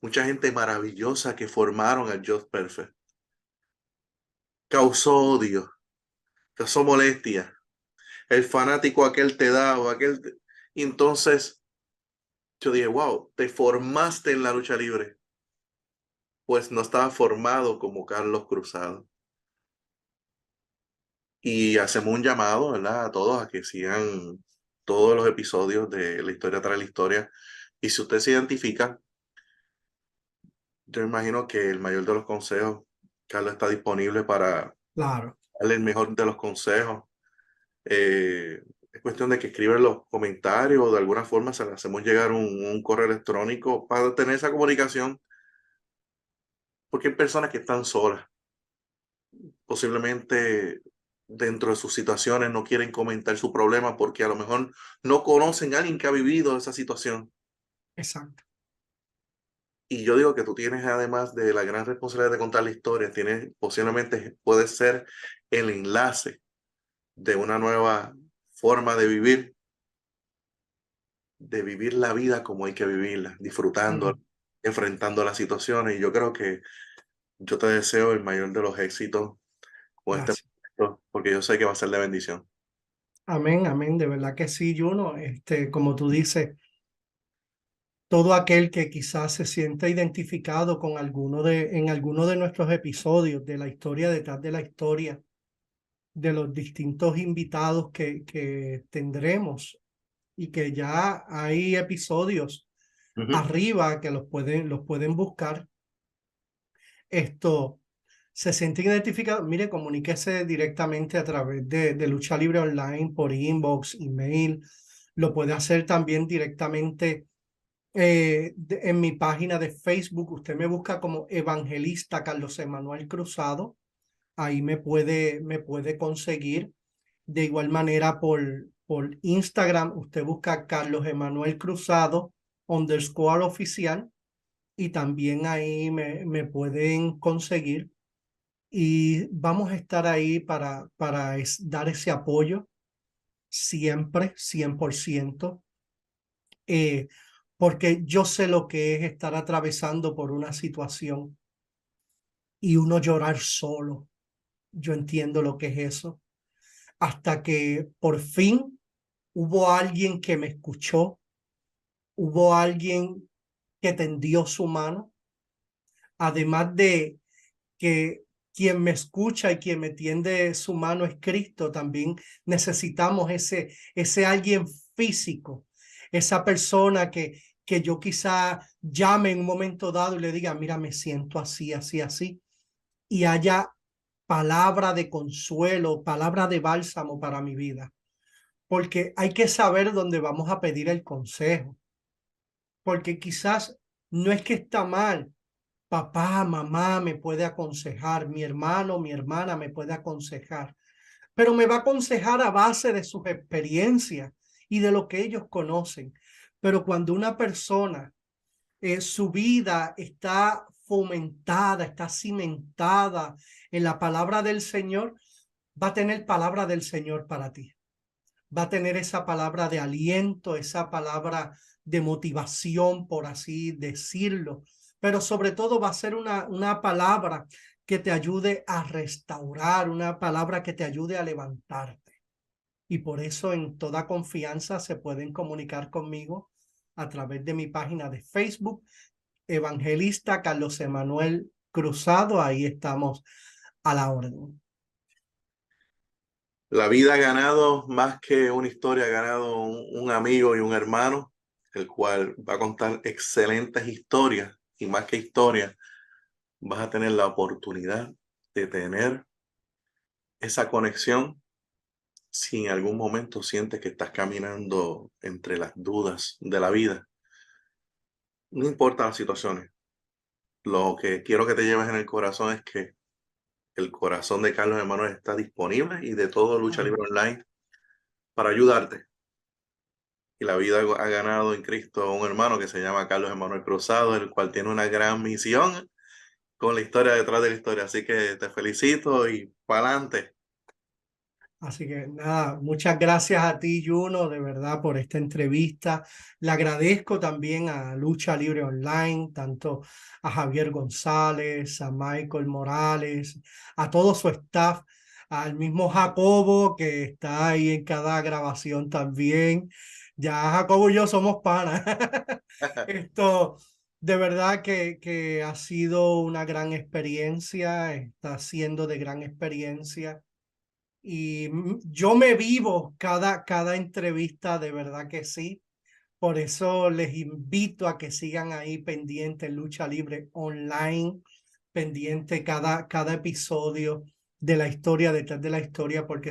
Mucha gente maravillosa que formaron al Just Perfect. Causó odio, causó molestia. El fanático aquel te da o aquel. Y entonces yo dije, wow, te formaste en la lucha libre. Pues no estaba formado como Carlos Cruzado. Y hacemos un llamado, ¿verdad? A todos a que sigan todos los episodios de La Historia tras la Historia. Y si usted se identifica, yo imagino que el mayor de los consejos, Carlos está disponible para Claro. darle el mejor de los consejos. Es cuestión de que escriban los comentarios o de alguna forma se le hacemos llegar un correo electrónico para tener esa comunicación, porque hay personas que están solas, posiblemente dentro de sus situaciones no quieren comentar su problema porque a lo mejor no conocen a alguien que ha vivido esa situación. Exacto. Y yo digo que tú tienes, además de la gran responsabilidad de contar la historia, tienes posiblemente puede ser el enlace de una nueva forma de vivir la vida como hay que vivirla, disfrutando, enfrentando las situaciones. Y yo creo que yo te deseo el mayor de los éxitos con este Gracias. proyecto, porque yo sé que va a ser de bendición. Amén, amén. De verdad que sí, Juno. Como tú dices, todo aquel que quizás se sienta identificado con en alguno de nuestros episodios de la historia detrás de la historia, de los distintos invitados que tendremos y que ya hay episodios Ujú. arriba que los pueden buscar. Esto, se sienten identificados, mire, comuníquese directamente a través de Lucha Libre Online por inbox, email. Lo puede hacer también directamente en mi página de Facebook. Usted me busca como Evangelista Carlos Emanuel Cruzado. Ahí me puede conseguir. De igual manera por Instagram, usted busca Carlos Emanuel Cruzado _oficial y también ahí me pueden conseguir y vamos a estar ahí para dar ese apoyo siempre, 100%, eh, porque yo sé lo que es estar atravesando por una situación y uno llorar solo. Yo entiendo lo que es eso. Hasta que por fin hubo alguien que me escuchó, hubo alguien que tendió su mano, además de que quien me escucha y quien me tiende su mano es Cristo. También necesitamos ese alguien físico, esa persona que yo quizá llame en un momento dado y le diga, mira, me siento así, así, así, y haya palabra de consuelo, palabra de bálsamo para mi vida, porque hay que saber dónde vamos a pedir el consejo, porque quizás no es que está mal. Papá, mamá me puede aconsejar, mi hermano, mi hermana me puede aconsejar, pero me va a aconsejar a base de sus experiencias y de lo que ellos conocen. Pero cuando una persona, su vida está fomentada, está cimentada en la palabra del Señor, va a tener palabra del Señor para ti. Va a tener esa palabra de aliento, esa palabra de motivación, por así decirlo, pero sobre todo va a ser una palabra que te ayude a restaurar, una palabra que te ayude a levantarte. Y por eso en toda confianza se pueden comunicar conmigo a través de mi página de Facebook, Evangelista Carlos Emanuel Cruzado. Ahí estamos a la orden. La vida ha ganado más que una historia, ha ganado un amigo y un hermano, el cual va a contar excelentes historias y más que historias, vas a tener la oportunidad de tener esa conexión si en algún momento sientes que estás caminando entre las dudas de la vida. No importa las situaciones, lo que quiero que te lleves en el corazón es que el corazón de Carlos Emanuel está disponible y de todo Lucha Amén. Libre Online para ayudarte. Y la vida ha ganado en Cristo un hermano que se llama Carlos Emanuel Cruzado, el cual tiene una gran misión con la historia detrás de la historia. Así que te felicito y para adelante. Así que nada, muchas gracias a ti, Juno, de verdad, por esta entrevista. Le agradezco también a Lucha Libre Online, tanto a Javier González, a Michael Morales, a todo su staff, al mismo Jacobo que está ahí en cada grabación también. Ya Jacobo y yo somos panas. Esto, de verdad que ha sido una gran experiencia, está siendo de gran experiencia y yo me vivo cada entrevista, de verdad que sí. Por eso les invito a que sigan ahí pendiente Lucha Libre Online, pendiente cada episodio de la historia, detrás de la historia, porque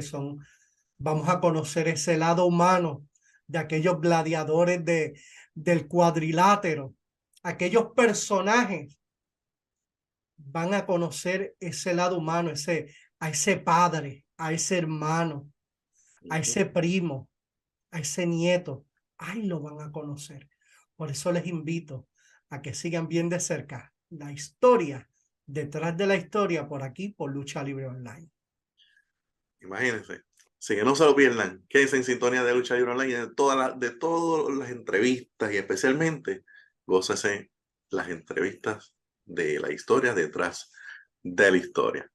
vamos a conocer ese lado humano de aquellos gladiadores del cuadrilátero, aquellos personajes van a conocer ese lado humano, a ese padre, a ese hermano, a ese primo, a ese nieto. Ahí lo van a conocer. Por eso les invito a que sigan bien de cerca la historia, detrás de la historia, por aquí, por Lucha Libre Online. Imagínense. Así que no se lo pierdan. Quédense en sintonía de Lucha Libre Online de todas las entrevistas y especialmente gócese las entrevistas de la historia detrás de la historia.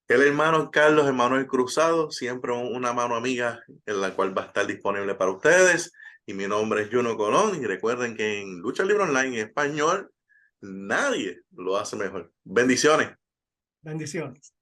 El hermano Carlos Emanuel Cruzado, siempre una mano amiga en la cual va a estar disponible para ustedes. Y mi nombre es Juno Colón. Y recuerden que en Lucha Libre Online en español, nadie lo hace mejor. Bendiciones. Bendiciones.